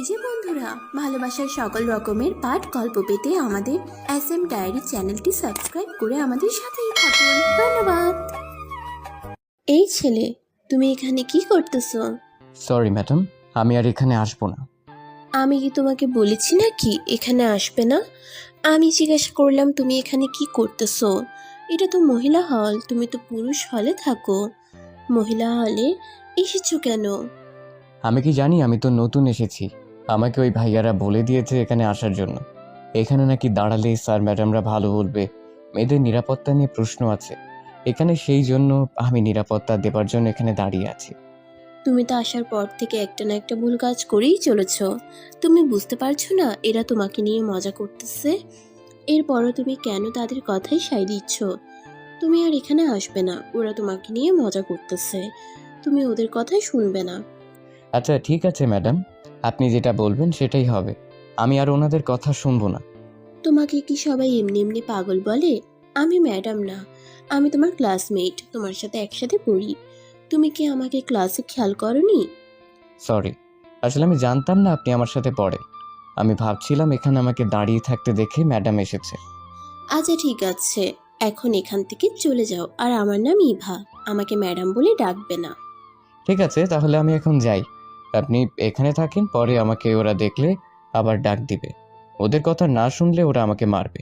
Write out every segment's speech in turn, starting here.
এই যে বন্ধুরা, ভালোবাসার সকল রকমের পাঠ গল্প পেতে আমাদের SM ডায়েরি চ্যানেলটি সাবস্ক্রাইব করে আমাদের সাথেই থাকুন। ধন্যবাদ। এই ছেলে, তুমি এখানে কি করতেছো? সরি ম্যাডাম, আমি আর এখানে আসবো না। আমি কি তোমাকে বলেছি নাকি এখানে আসবে না? আমি জিজ্ঞাসা করলাম তুমি এখানে কি করতেছো। এটা তো মহিলা হল, তুমি তো পুরুষ হলে থাকো। মহিলা হলে এসেছো কেন? আমি কি জানি, আমি তো নতুন এসেছি। আমাকে ওই ভাইয়ারা বলে দিয়েছে এখানে আসার জন্য। এখানে নাকি দাঁড়ালে স্যার ম্যাডামরা ভালো বলবে। মেয়েদের নিরাপত্তা নিয়ে প্রশ্ন আছে এখানে, সেই জন্য আমি নিরাপত্তা দেবার জন্য এখানে দাঁড়িয়ে আছি। তুমি তো আসার পর থেকে একটা না একটা ভুল কাজ করেই চলেছ। তুমি বুঝতে পারছো না এরা তোমাকে নিয়ে মজা করতেছে? এরপরও তুমি কেন তাদের কথাই সায় দিচ্ছ? তুমি আর এখানে আসবে না, ওরা তোমাকে নিয়ে মজা করতেছে, তুমি ওদের কথাই শুনবে না। আচ্ছা ঠিক আছে ম্যাডাম, আপনি যেটা বলবেন সেটাই হবে। আমি আর ওনাদের কথা শুনবো না। তোমাকে কি সবাই এমনি এমনি পাগল বলে? আমি ম্যাডাম না, আমি তোমার ক্লাসমেট, তোমার সাথে একসাথে পড়ি। তুমি কি আমাকে ক্লাসে খেয়াল করনি? সরি, আসলে আমি জানতাম না আপনি আমার সাথে পড়েন। আমি ভাবছিলাম এখানে আমাকে দাঁড়িয়ে থাকতে দেখে ম্যাডাম এসেছে। আচ্ছা ঠিক আছে, এখন এখান থেকে চলে যাও। আর আমার নাম ইভা, আমাকে ম্যাডাম বলে ডাকবে না। ঠিক আছে, তাহলে আমি এখন যাই। আপনি এখানে থাকেন, পরে আমাকে ওরা দেখলে আবার ডাক দিবে। ওদের কথা না শুনলে ওরা আমাকে মারবে।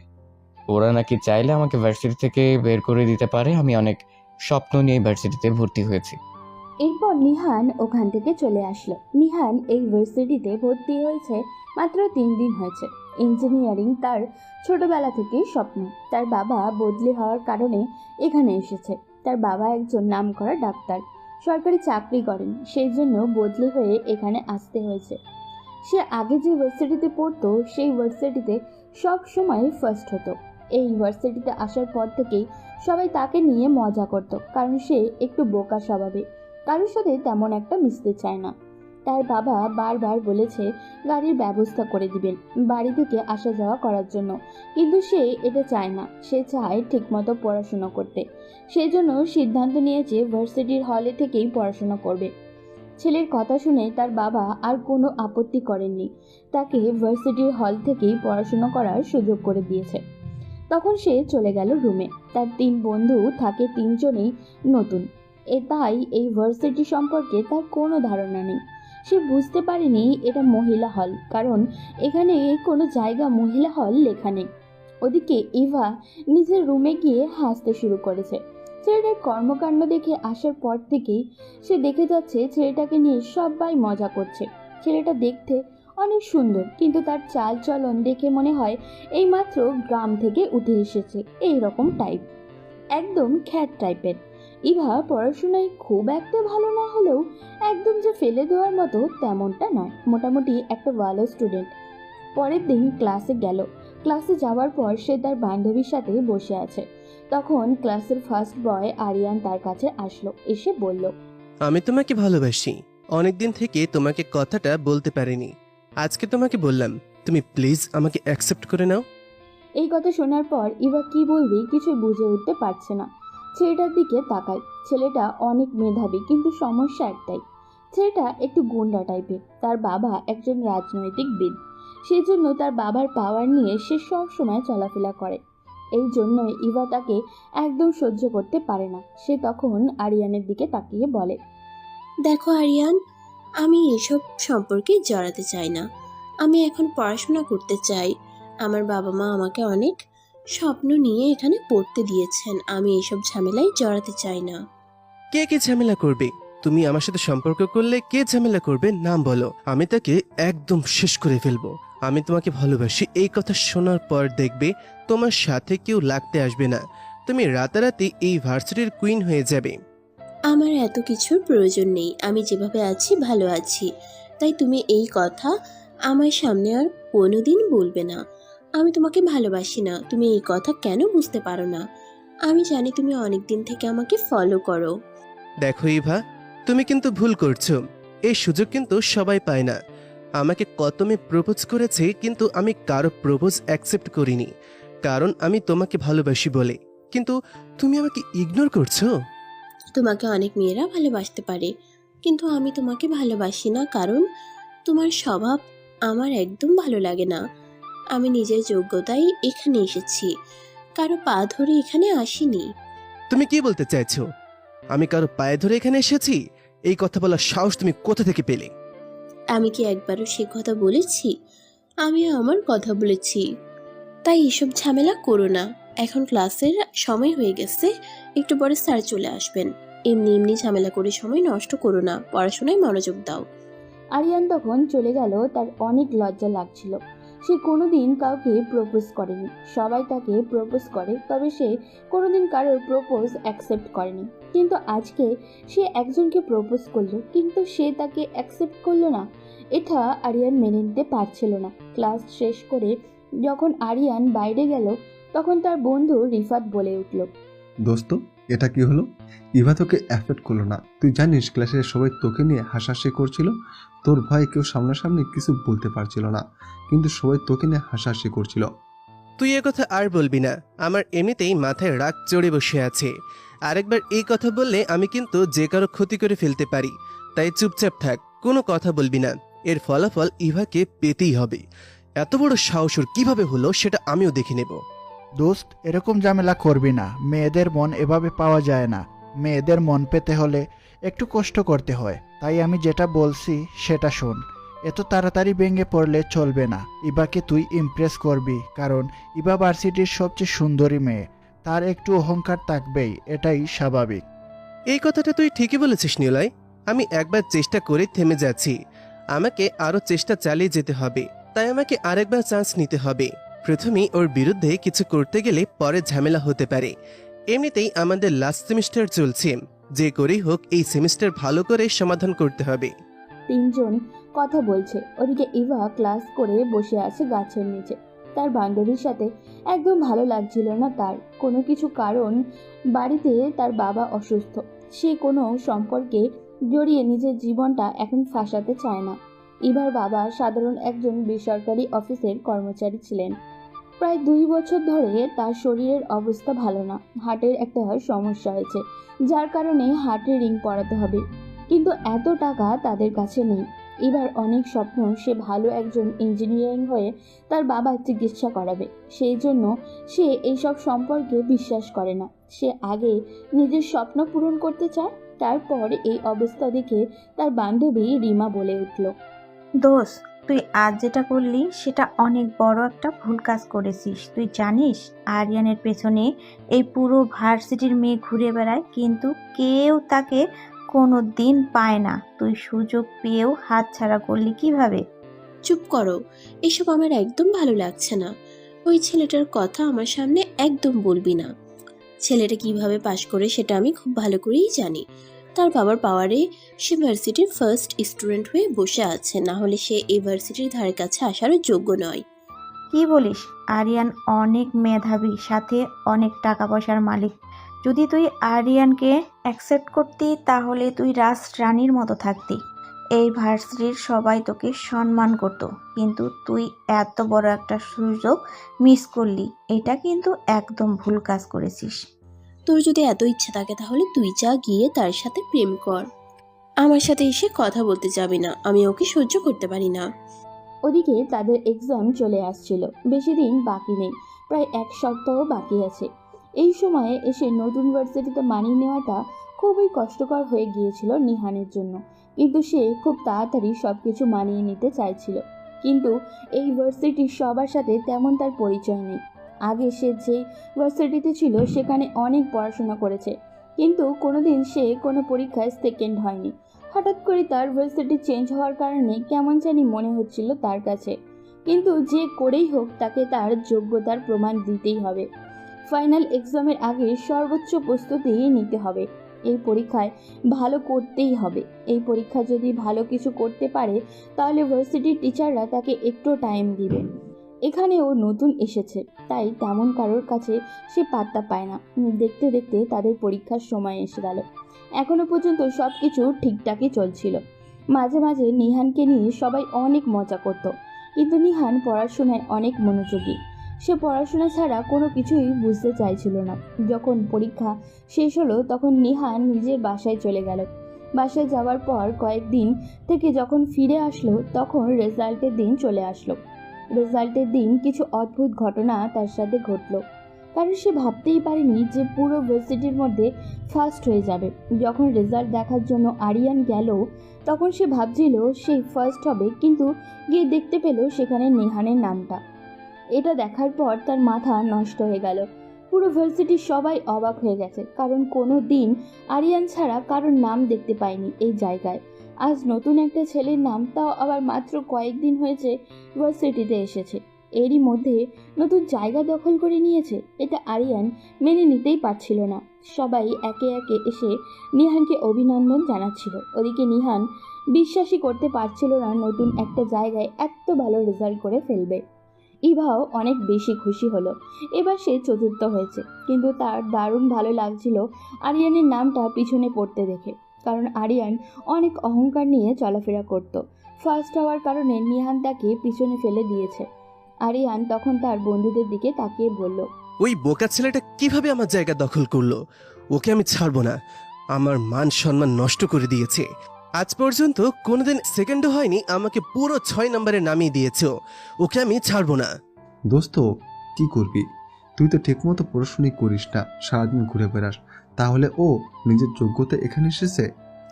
ওরা নাকি চাইলে আমাকে ভার্সিটি থেকে বের করে দিতে পারে। আমি অনেক স্বপ্ন নিয়ে ভার্সিটিতে ভর্তি হয়েছি। এরপর নিহান ওখান থেকে চলে আসলো। নিহান এই ভার্সিটিতে ভর্তি হয়েছে মাত্র 3 দিন হয়েছে। ইঞ্জিনিয়ারিং তার ছোটবেলা থেকেই স্বপ্ন। তার বাবা বদলি হওয়ার কারণে এখানে এসেছে। তার বাবা একজন নামকরা ডাক্তার, সরকারি চাকরি করেন, সেই জন্য বদলি হয়ে এখানে আসতে হয়েছে। সে আগে যে ভার্সিটিতে পড়তো সেই ভার্সিটিতে সব সময় ফার্স্ট হতো। এই ভার্সিটিতে আসার পর থেকেই সবাই তাকে নিয়ে মজা করত, কারণ সে একটু বোকা স্বভাবের, কারোর সাথে তেমন একটা মিশতে চায় না। তার বাবা বারবার বলেছে গাড়ির ব্যবস্থা করে দিবেন বাড়ি থেকে আসা যাওয়া করার জন্য, কিন্তু সে এটা চায় না। সে চায় ঠিকমতো পড়াশোনা করতে। সেই জন্য সিদ্ধান্ত নিয়েছে ভার্সিটির হলে থেকেই পড়াশোনা করবে। ছেলের কথা শুনে তার বাবা আর কোনো আপত্তি করেননি, তাকে ভার্সিটির হল থেকেই পড়াশোনা করার সুযোগ করে দিয়েছে। তখন সে চলে গেল রুমে। তার 3 বন্ধু থাকে, 3জনেই নতুন। তাই এই ভার্সিটি সম্পর্কে তার কোনো ধারণা নেই। সে বুঝতে পারেনি এটা মহিলা হল, কারণ এখানে কোনো জায়গা মহিলা হল লেখা নেই। ওদিকে ইভা নিজের রুমে গিয়ে হাসতে শুরু করেছে। ছেলেটার কর্মকাণ্ড দেখে আসার পর থেকেই সে দেখে যাচ্ছে ছেলেটাকে নিয়ে সবাই মজা করছে। ছেলেটা দেখতে অনেক সুন্দর, কিন্তু তার চাল চলন দেখে মনে হয় এইমাত্র গ্রাম থেকে উঠে এসেছে, এই রকম টাইপ, একদম খ্যাত টাইপের। ইভা পড়াশোনায় খুব একটা ভালো না হলেও একদম যে ফেলে দেওয়ার মতো তেমনটা নয়, মোটামুটি একটা ভালো স্টুডেন্ট। পরের দিন ক্লাসে গেল। ক্লাসে যাওয়ার পর সে তার বান্ধবীর সাথে বসে আছে। তখন ক্লাসের ফার্স্ট বয় আরিয়ান তার কাছে আসলো, এসে বলল, আমি তোমাকে ভালোবাসি। অনেকদিন থেকে তোমাকে কথাটা বলতে পারিনি, আজকে তোমাকে বললাম। তুমি প্লিজ আমাকে অ্যাকসেপ্ট করে নাও। এই কথা শোনার পর ইভা কি বলবে কিছু বুঝে উঠতে পারছে না। ছেলেটার দিকে তাকায়। ছেলেটা অনেক মেধাবী, কিন্তু সমস্যা একটাই, ছেলেটা একটু গুন্ডা টাইপের। তার বাবা একজন রাজনৈতিকবিদ, সেই জন্য তার বাবার পাওয়ার নিয়ে সে সব সময় চলাফেরা করে। এই জন্যই ইভা তাকে একদম সহ্য করতে পারে না। সে তখন আরিয়ানের দিকে তাকিয়ে বলে, দেখো আরিয়ান, আমি এসব সম্পর্কে জড়াতে চাই না। আমি এখন পড়াশোনা করতে চাই। আমার বাবা মা আমাকে অনেক স্বপ্ন নিয়ে এখানে পড়তে দিয়েছেন, আমি এসব ঝামেলায় জড়াতে চাই না। কে কে ঝামেলা করবে? তুমি আমার সাথে সম্পর্ক করলে কে ঝামেলা করবে নাম বলো, আমি তাকে একদম শেষ করে ফেলবো। আমি তোমাকে ভালোবাসি এই কথা শোনার পর দেখবে তোমার সাথে কেউ লাগতে আসবে না। তুমি রাতারাতি এই ভার্সিটির কুইন হয়ে যাবে। আমার এত কিছুর প্রয়োজন নেই, আমি যেভাবে আছি ভালো আছি। তাই তুমি এই কথা আমার সামনে আর কোনোদিন বলবে না। আমি তোমাকে ভালোবাসি না, তুমি এই কথা কেন বুঝতে পারো না? আমি জানি তুমি অনেক দিন থেকে আমাকে ফলো করো। দেখো ইভা, তুমি কিন্তু ভুল করছো। এই সুযোগ কিন্তু সবাই পায় না। আমাকে কত মেয়ে প্রপোজ করেছে, কিন্তু আমি কারো প্রপোজ অ্যাকসেপ্ট করিনি, কারণ আমি তোমাকে ভালোবাসি বলে। কিন্তু তুমি আমাকে ইগনোর করছো। তোমাকে অনেক মেয়েরা ভালোবাসতে পারে, কিন্তু আমি তোমাকে ভালোবাসি না, কারণ তোমার স্বভাব আমার একদম ভালো লাগে না। আমি নিজের যোগ্যতায় এখানে এসেছি, কারো পা ধরে এখানে আসিনি। তুমি কি বলতে চাইছো? আমি কারো পায়ে ধরে এখানে এসেছি? এই কথা বলার সাহস তুমি কোথা থেকে পেলে? আমি কি একবারও সে কথা বলেছি? আমি আমার কথা বলেছি। তাই এসব ঝামেলা করো না। এখন ক্লাসের সময় হয়ে গেছে, একটু পরে স্যার চলে আসবেন। এমনি এমনি ঝামেলা করে সময় নষ্ট করো না, পড়াশোনায় মনোযোগ দাও। আরিয়ান তখন চলে গেল। তার অনেক লজ্জা লাগছিল। সে কোনোদিন কাউকে প্রপোজ করেনি। সবাই তাকে প্রপোজ করে, তবে সে কোনোদিন কারোর প্রপোজ অ্যাকসেপ্ট করেনি। কিন্তু আজকে সে একজনকে প্রপোজ করলো, কিন্তু সে তাকে অ্যাকসেপ্ট করলো না। এটা আরিয়ান মেনে নিতে পারছিল না। ক্লাস শেষ করে যখন আরিয়ান বাইরে গেল, তখন তার বন্ধু রিফাত বলে উঠল, দোস্ত, এটা কি হলো? ইভা তোকে অ্যাকসেপ্ট করলো না। তুই জানিস ক্লাসের সবাই তোকে নিয়ে হাসাহাসি করছিল। তোর ভয়ে কেউ সামনাসামনি কিছু বলতে পারছিল না, কিন্তু সবাই তোকে নিয়ে হাসাহাসি করছিল। তুই এ কথা আর বলবি না। আমার এমনিতেই মাথায় রাগ চড়ে বসে আছে। আরেকবার এই কথা বললে আমি কিন্তু যে কারো ক্ষতি করে ফেলতে পারি। তাই চুপচাপ থাক, কোনো কথা বলবি না। এর ফলাফল ইভাকে পেতেই হবে। এত বড় সাহস ওর কিভাবে হলো সেটা আমিও দেখে নেব। দোস্ত, এরকম ঝামেলা করবি না। মেয়েদের মন এভাবে পাওয়া যায় না। মেয়েদের মন পেতে হলে একটু কষ্ট করতে হয়। তাই আমি যেটা বলছি সেটা শোন। এত তাড়াতাড়ি ভেঙে পড়লে চলবে না। ইবাকে তুই ইমপ্রেস করবি, কারণ ইবা ভার্সিটির সবচেয়ে সুন্দরী মেয়ে। তার একটু অহংকার থাকবেই, এটাই স্বাভাবিক। এই কথাটা তুই ঠিকই বলেছিস নিলয়। আমি একবার চেষ্টা করে থেমে যাচ্ছি। আমাকে আরো চেষ্টা চালিয়ে যেতে হবে। তাই আমাকে আরেকবার চান্স নিতে হবে। প্রথমেই ওর বিরুদ্ধে কিছু করতে গেলে পরে ঝামেলা হতে পারে। এমনিতেই আমাদের লাস্ট সেমিস্টার চলছে। যে করেই হোক এই সেমিস্টার ভালো করে সমাধান করতে হবে। তিনজন কথা বলছে। ওদিকে ইভা ক্লাস করে বসে আছে গাছের নিচে। তার বান্ধবীর সাথে একদম ভালো লাগছিল না তার। কোনো কিছু কারণ, বাড়িতে তার বাবা অসুস্থ। সে কোনো সম্পর্কে জড়িয়ে নিজের জীবনটা এখন ফাঁসাতে চায় না। ইভার বাবা সাধারণ একজন বেসরকারি অফিসের কর্মচারী ছিলেন। প্রায় 2 বছর ধরে তার শরীরের অবস্থা ভালো না। হার্টের একটা সমস্যা হয়েছে, যার কারণে হার্টে রিং পরাতে হবে। কিন্তু এত টাকা তাদের কাছে নেই। এবার অনেক স্বপ্ন সে ভালো একজন ইঞ্জিনিয়ারিং হয়ে তার বাবার চিকিৎসা করাবে। সেই জন্য সে এইসব সম্পর্কে বিশ্বাস করে না। সে আগে নিজের স্বপ্ন পূরণ করতে চায়। তারপর এই অবস্থা দেখে তার বান্ধবী রিমা বলে উঠল, দোষ, তুই আজ যেটা করলি সেটা অনেক বড় একটা ভুল কাজ করেছিস। তুই জানিস আরিয়ানের পেছনে এই পুরো ভার্সিটির মেয়ে ঘুরে বেড়ায়, কিন্তু কেউ তাকে কোনো দিন পায় না। তুই সুযোগ পেয়েও হাতছাড়া করলি কিভাবে? চুপ করো, এসব আমার একদম ভালো লাগছে না। ওই ছেলেটার কথা আমার সামনে একদম বলবি না। ছেলেটা কিভাবে পাশ করে সেটা আমি খুব ভালো করেই জানি। তার বাবার পাওয়ারে সে ভার্সিটির ফার্স্ট স্টুডেন্ট হয়ে বসে আছে, না হলে সে এই ভার্সিটির ধারে কাছে আসারও যোগ্য নয়। কি বলিস? আরিয়ান অনেক মেধাবী, সাথে অনেক টাকা পয়সার মালিক। যদি তুই আরিয়ানকে অ্যাকসেপ্ট করতি তাহলে তুই রাজরানীর মতো থাকতি। এই ভার্সিটির সবাই তোকে সম্মান করত, কিন্তু তুই এত বড় একটা সুযোগ মিস করলি। এটা কিন্তু একদম ভুল কাজ করেছিস। তোর যদি এত ইচ্ছা থাকে তাহলে তুই যা, গিয়ে তার সাথে প্রেম কর। আমার সাথে এসে কথা বলতে যাবি না, আমি ওকে সহ্য করতে পারি না। ওদিকে তাদের এক্সাম চলে আসছিল। বেশি দিন বাকি নেই, প্রায় 1 সপ্তাহ বাকি আছে। এই সময়ে এসে নতুন ভার্সিটিতে মানিয়ে নেওয়াটা খুবই কষ্টকর হয়ে গিয়েছিল নিহানের জন্য। কিন্তু সে খুব তাড়াতাড়ি সব কিছু মানিয়ে নিতে চাইছিল। কিন্তু এই ভার্সিটির সবার সাথে তেমন তার পরিচয় নেই। আগে সে যে ভার্সিটিতে ছিল সেখানে অনেক পড়াশোনা করেছে, কিন্তু কোনোদিন সে কোনো পরীক্ষায় সেকেন্ড হয়নি। হঠাৎ করে তার ভার্সিটি চেঞ্জ হওয়ার কারণে কেমন জানি মনে হচ্ছিল তার কাছে। কিন্তু যে করেই হোক তাকে তার যোগ্যতার প্রমাণ দিতেই হবে। ফাইনাল এক্সামের আগে সর্বোচ্চ প্রস্তুতি নিতে হবে। এই পরীক্ষায় ভালো করতেই হবে। এই পরীক্ষা যদি ভালো কিছু করতে পারে তাহলে ভার্সিটির টিচাররা তাকে একটু টাইম দিবে। এখানে ও নতুন এসেছে, তাই তেমন কারোর কাছে সে পাত্তা পায় না। দেখতে দেখতে তাদের পরীক্ষার সময় এসে গেল। এখনো পর্যন্ত সব কিছু ঠিকঠাকই চলছিল। মাঝে মাঝে নিহানকে নিয়ে সবাই অনেক মজা করত, কিন্তু নিহান পড়াশোনায় অনেক মনোযোগী। সে পড়াশোনা ছাড়া কোনো কিছুই বুঝতে চাইছিল না। যখন পরীক্ষা শেষ হলো তখন নিহান নিজের বাসায় চলে গেল। বাসায় যাওয়ার পর কয়েকদিন থেকে যখন ফিরে আসলো তখন রেজাল্টের দিন চলে আসলো। রেজাল্টের দিন কিছু অদ্ভুত ঘটনা তার সাথে ঘটলো, কারণ সে ভাবতেই পারেনি যে পুরো ভার্সিটির মধ্যে ফার্স্ট হয়ে যাবে। যখন রেজাল্ট দেখার জন্য আরিয়ান গেল তখন সে ভাবছিল সেই ফার্স্ট হবে, কিন্তু গিয়ে দেখতে পেল সেখানে নেহানের নামটা। এটা দেখার পর তার মাথা নষ্ট হয়ে গেল। পুরো ভার্সিটির সবাই অবাক হয়ে গেছে, কারণ কোনো দিন আরিয়ান ছাড়া কারোর নাম দেখতে পায়নি এই জায়গায়। আজ নতুন একটা ছেলের নাম, তাও আবার মাত্র কয়েকদিন হয়েছে ভার্সিটিতে এসেছে, এরই মধ্যে নতুন জায়গা দখল করে নিয়েছে। এটা আরিয়ান মেনে নিতেই পারছিল না। সবাই একে একে এসে নিহানকে অভিনন্দন জানাচ্ছিল। ওদিকে নিহান বিশ্বাসই করতে পারছিল না নতুন একটা জায়গায় এত ভালো রেজাল্ট করে ফেলবে। ইভাও অনেক বেশি খুশি হলো, এবার সে চতুর্থ হয়েছে। কিন্তু তার দারুণ ভালো লাগছিল আরিয়ানের নামটা পিছনে পড়তে দেখে, কারণ আরিয়ান অনেক অহংকার নিয়ে চলাফেরা করত। ফার্স্ট হওয়ার কারণে নিহান তাকে পিছনে ফেলে দিয়েছে। আরিয়ান তখন তার বন্ধুদের দিকে তাকিয়ে বলল, ওই বোকা ছেলেটা কিভাবে আমার জায়গা দখল করলো? ওকে আমি ছাড়বো না। আমার মান সম্মান নষ্ট করে দিয়েছে। আজ পর্যন্ত কোনোদিন সেকেন্ডও হয়নি, আমাকে পুরো 6 নম্বরে নামিয়ে দিয়েছে। ওকে আমি ছাড়বো না। দোস্ত, কি করবি? তুই তো ঠিকমতো পড়াশুনি করিস না, সারাদিন ঘুরে বেড়াস। তাহলে ও নিজের যোগ্যতা এখানে এসেছে?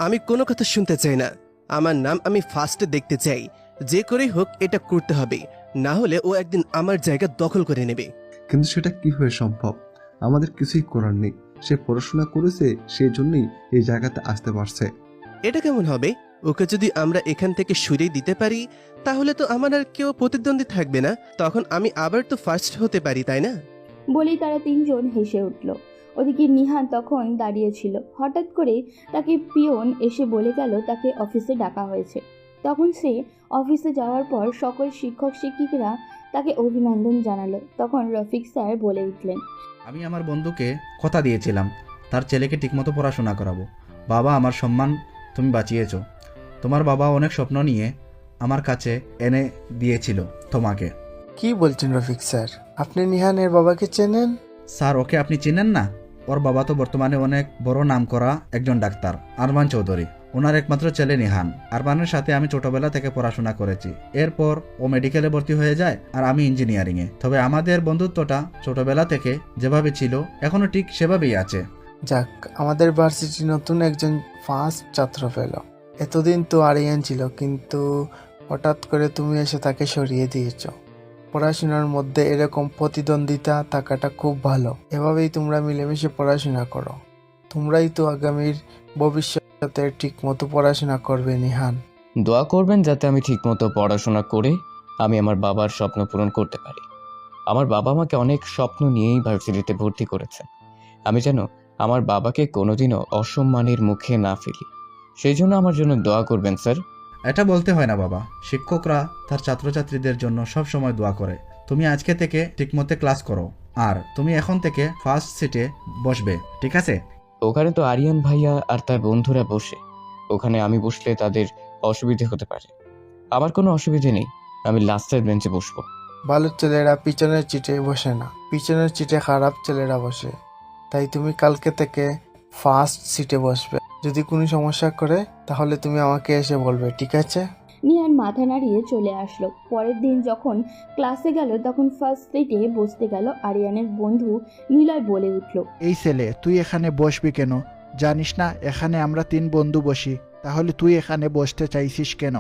আমি কোনো কথা শুনতে চাই না। আমার নাম আমি ফার্স্টে দেখতে চাই। যে করেই হোক এটা করতে হবে, না হলে ও একদিন আমার জায়গা দখল করে নেবে। কিন্তু সেটা কিভাবে সম্ভব? আমাদের কিছুই করার নেই। সে পড়াশোনা করেছে, সেই জন্যই এই জায়গাতে আসতে পারছে। এটা কেমন হবে? ওকে যদি আমরা এখান থেকে সরিয়ে দিতে পারি তাহলে তো আমার আর কেউ প্রতিদ্বন্দ্বী থাকবে না। তখন আমি আবার তো ফার্স্ট হতে পারি, তাই না? বলেই তারা তিনজন হেসে উঠল। ওদিকে নিহান তখন দাঁড়িয়েছিল। হঠাৎ করে তাকে পিয়ন এসে বলে গেল তাকে অফিসে ডাকা হয়েছে। তখন সে অফিসে যাওয়ার পর সকল শিক্ষক শিক্ষিকারা তাকে অভিনন্দন জানালো। তখন রফিক স্যার বলে উঠলেন, আমি আমার বন্ধুকে কথা দিয়েছিলাম তার ছেলেকে ঠিকমতো পড়াশোনা করাবো। বাবা, আমার সম্মান তুমি বাঁচিয়েছো। তোমার বাবা অনেক স্বপ্ন নিয়ে আমার কাছে এনে দিয়েছিল তোমাকে। কি বলছেন রফিক স্যার? আপনি নিহানের বাবাকে চেনেন? স্যার, ওকে আপনি চিনেন না? ওর বাবা তো বর্তমানে অনেক বড় নাম করা একজন ডাক্তার, আরমান চৌধুরী। ওনার একমাত্র ছেলে নিহান। আরমানের সাথে আমি ছোটবেলা থেকে পড়াশোনা করেছি। এরপর ও মেডিকেলে ভর্তি হয়ে যায় আর আমি ইঞ্জিনিয়ারিংয়ে। তবে আমাদের বন্ধুত্বটা ছোটবেলা থেকে যেভাবে ছিল এখনো ঠিক সেভাবেই আছে। যাক, আমাদের ভার্সিটি নতুন একজন ফার্স্ট ছাত্র পেল। এতদিন তো আরিয়ান ছিল, কিন্তু হঠাৎ করে তুমি এসে তাকে সরিয়ে দিয়েছ। পড়াশোনার মধ্যে এরকম প্রতিদ্বন্দ্বিতা থাকাটা খুব ভালো। এভাবেই তোমরা মিলেমিশে পড়াশোনা করো। তোমরাই তো আগামীর ভবিষ্যতে ঠিক মতো পড়াশোনা করবে নিহান। দোয়া করবেন যাতে আমি ঠিকমতো পড়াশোনা করে আমি আমার বাবার স্বপ্ন পূরণ করতে পারি। আমার বাবা আমাকে অনেক স্বপ্ন নিয়েই ভার্সিটিতে ভর্তি করেছেন। আমি যেন আমার বাবাকে কোনোদিনও অসম্মানের মুখে না ফেলি, সেই জন্য আমার জন্য দোয়া করবেন স্যার। এটা বলতে হয় না বাবা, শিক্ষকরা তার ছাত্রছাত্রীদের জন্য সব সময় দোয়া করে। তুমি আজকে থেকে ঠিকমতো ক্লাস করো, আর তুমি এখন থেকে ফার্স্ট সিটে বসবে, ঠিক আছে? ওখানে তো আরিয়ান ভাইয়া আর তার বন্ধুরা বসে, ওখানে আমি বসলে তাদের অসুবিধে হতে পারে। আমার কোনো অসুবিধে নেই, আমি লাস্টের বেঞ্চে বসবো। ভালো ছেলেরা পিছনের সিটে বসে না, পিছনের সিটে খারাপ ছেলেরা বসে। তাই তুমি কালকে থেকে ফার্স্ট সিটে বসবে। যদি কোনো সমস্যা করে তাহলে তুমি আমাকে এসে বলবে, ঠিক আছে? নিহান মাথা নাড়িয়ে চলে আসলো। পরের দিন যখন ক্লাসে গেল তখন ফার্স্ট সিটে বসতে গেল আরিয়ানের বন্ধু নিলয় বলে উঠল, এই ছেলে, তুই এখানে বসবি কেন? জানিস না এখানে আমরা 3 বন্ধু বসি? তাহলে তুই এখানে বসতে চাইছিস কেন?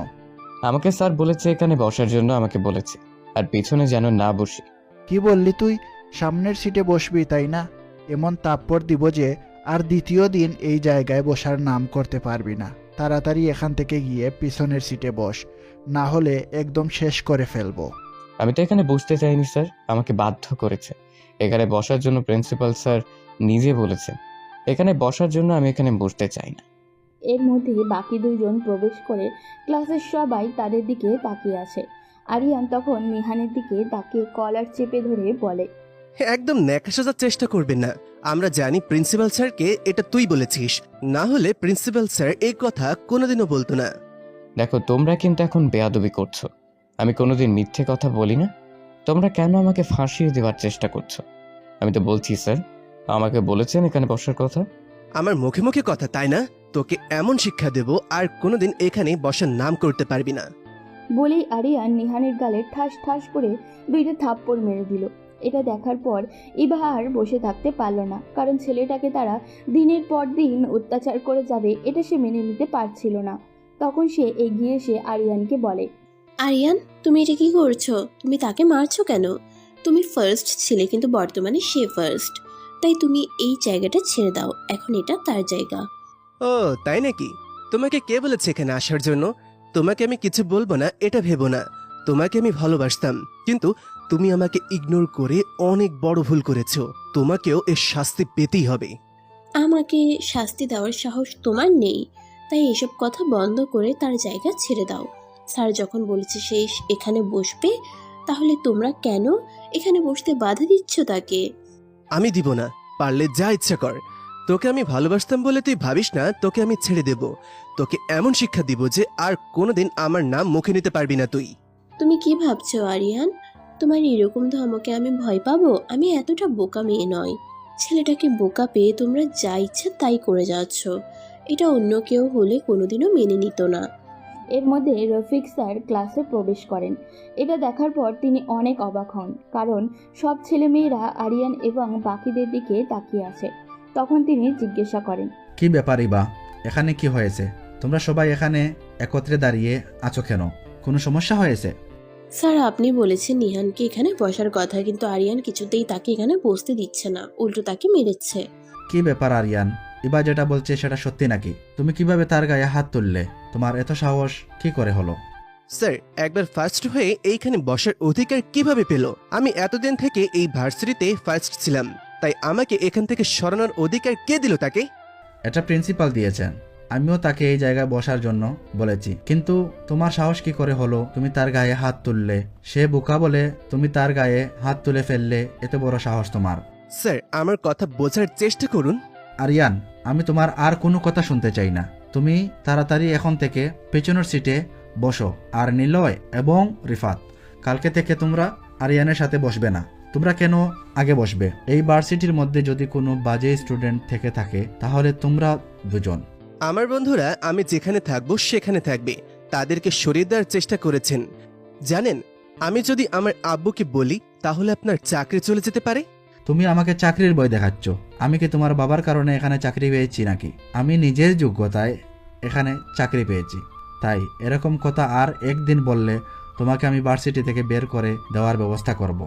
আমাকে স্যার বলেছে এখানে বসার জন্য, আমাকে বলেছে আর পিছনে যেন না বসি। কি বললি তুই? সামনের সিটে বসবি তাই না? এমন তাপ্পর দিব যে আর দ্বিতীয় দিন এই জায়গায় বসার নাম করতে পারবি না। তাড়াতাড়ি এখান থেকে গিয়ে পিছনের সিটে বস, না হলে একদম শেষ করে ফেলবো। আমি তো এখানে বসতে চাইনি স্যার, আমাকে বাধ্য করেছে। এখানে বসার জন্য প্রিন্সিপাল স্যার নিজে বলেছেন। এখানে বসার জন্য আমি এখানে বসতে চাই না। এর মধ্যে বাকি 2 জন প্রবেশ করে ক্লাসের সবাই তাদের দিকে তাকিয়ে আছে। আরিয়ান তখন নিহানের দিকে তাকিয়ে কলার চেপে ধরে বলে, একদম ন্যাকা সাজার চেষ্টা করবেন না। আমরা জানি প্রিন্সিপাল স্যারকে এটা তুই বলেছিস, না হলে প্রিন্সিপাল স্যার এই কথা কোনোদিনও বলতো না। দেখো, তোমরা কিন্তু এখন বেয়াদবি করছো। আমি কোনোদিন মিথ্যে কথা বলি না। তোমরা কেন আমাকে ফাঁসিয়ে দেওয়ার চেষ্টা করছো? আমি তো বলছি স্যার, আমাকে বলেছেন এখানে বসার কথা। আমার মুখে মুখে কথা, তাই না? তোকে এমন শিক্ষা দেব আর কোনোদিন এখানে বসার নাম করতে পারবি না। বলেই আরিয়ান নিহানের গালে ঠাস ঠাস করে 2টা থাপ্পড় মেরে দিল। এটা দেখার পর ইভা আর বসে থাকতে পারল না, কারণ ছেলেটাকে তারা দিনের পর দিন অত্যাচার করে যাবে এটা সে মেনে নিতে পারছিল না। তখন সে এগিয়ে এসে আরিয়ানকে বলে, আরিয়ান, তুমি এটা কি করছো? তুমি তাকে মারছো কেন? তুমি ফার্স্ট ছিলে, কিন্তু বর্তমানে সে ফার্স্ট। তাই তুমি এই জায়গাটা ছেড়ে দাও, এখন এটা তার জায়গা। ও তাই নাকি? তোমাকে কে বলেছে এখানে আসার জন্য? তোমাকে আমি কিছু বলবো না এটা ভেবো না। তোমাকে আমি ভালোবাসতাম, কিন্তু তুমি আমাকে ইগনোর করে অনেক বড় ভুল করেছো। তোমাকেও এর শাস্তি পেতেই হবে। আমাকে শাস্তি দেওয়ার সাহস তোমার নেই, তাই এসব কথা বন্ধ করে তার জায়গা ছেড়ে দাও। স্যার যখন বলেছে সে এখানে বসবে, তাহলে তোমরা কেন এখানে বসতে বাধা দিচ্ছ তাকে? আমি দিব না, পারলে যা ইচ্ছা কর। তোকে আমি ভালোবাসতাম বলে তুই ভাবিস না তোকে আমি ছেড়ে দেব। তোকে এমন শিক্ষা দিব যে আর কোনোদিন আমার নাম মুখে নিতে পারবি না তুই। তুমি কি ভাবছো আরিয়ান? তোমার এরকম ধমকে আমি ভয় পাবো? আমি এতটা বোকা মেয়ে নয়। ছেলেটাকে বোকা পেয়ে তোমরা যা ইচ্ছা তাই করে যাচ্ছ। এটা অন্য কেউ হলে কোনোদিনও মেনে নিত না। এর মধ্যে রফিক স্যার ক্লাসে প্রবেশ করেন। এটা দেখার পর তিনি অনেক অবাক হন, কারণ সব ছেলেমেয়েরা আরিয়ান এবং বাকিদের দিকে তাকিয়ে আছে। তখন তিনি জিজ্ঞাসা করেন, কি ব্যাপার ইবা, এখানে কি হয়েছে? তোমরা সবাই এখানে একত্রে দাঁড়িয়ে আছো কেন? কোনো সমস্যা হয়েছে? স্যার, আপনি বলেছেন নিহানকে এখানে বসার কথা, কিন্তু আরিয়ান কিছুতেই তাকে এখানে বসতে দিচ্ছে না, উল্টো তাকে মেরেছে। কি ব্যাপার আরিয়ান, ইবা যেটা বলছে সেটা সত্যি নাকি? তুমি কিভাবে তার গায়ে হাত তুললে? তোমার এত সাহস কি করে হলো? স্যার, একবার ফার্স্ট হয়ে এইখানে বসার অধিকার কিভাবে পেল? আমি এতদিন থেকে এই ভার্সিটিতে ফার্স্ট ছিলাম, তাই আমাকে এখান থেকে সরানোর অধিকার কে দিল তাকে? এটা প্রিন্সিপাল দিয়েছেন। আমিও তাকে এই জায়গায় বসার জন্য বলেছি, কিন্তু তোমার সাহস কি করে হলো তুমি তার গায়ে হাত তুললে? সে বোকা বলে তুমি তার গায়ে হাত তুলে ফেললে, এত বড় সাহস তোমার? স্যার, আমার কথা বোঝার চেষ্টা করুন। আরিয়ান, আমি তোমার আর কোনো কথা শুনতে চাই না। তুমি তাড়াতাড়ি এখন থেকে পেছনের সিটে বসো। আর নিলয় এবং রিফাত, কালকে থেকে তোমরা আরিয়ানের সাথে বসবে না। তোমরা কেন আগে বসবে? এই ভার্সিটির মধ্যে যদি কোনো বাজে স্টুডেন্ট থেকে থাকে তাহলে তোমরা দুজন। আমার বন্ধুরা আমি যেখানে থাকবো সেখানে থাকবে, তাদেরকে সরিয়ে দেওয়ার চেষ্টা করেছেন। জানেন, আমি যদি আমার আব্বুকে বলি তাহলে আপনার চাকরি চলে যেতে পারে। তুমি আমাকে চাকরির ভয় দেখাচ্ছ। আমি কি তোমার বাবার কারণে এখানে চাকরি পেয়েছি নাকি? আমি নিজের যোগ্যতায় এখানে চাকরি পেয়েছি। তাই এরকম কথা আর একদিন বললে তোমাকে আমি ভার্সিটি থেকে বের করে দেওয়ার ব্যবস্থা করব।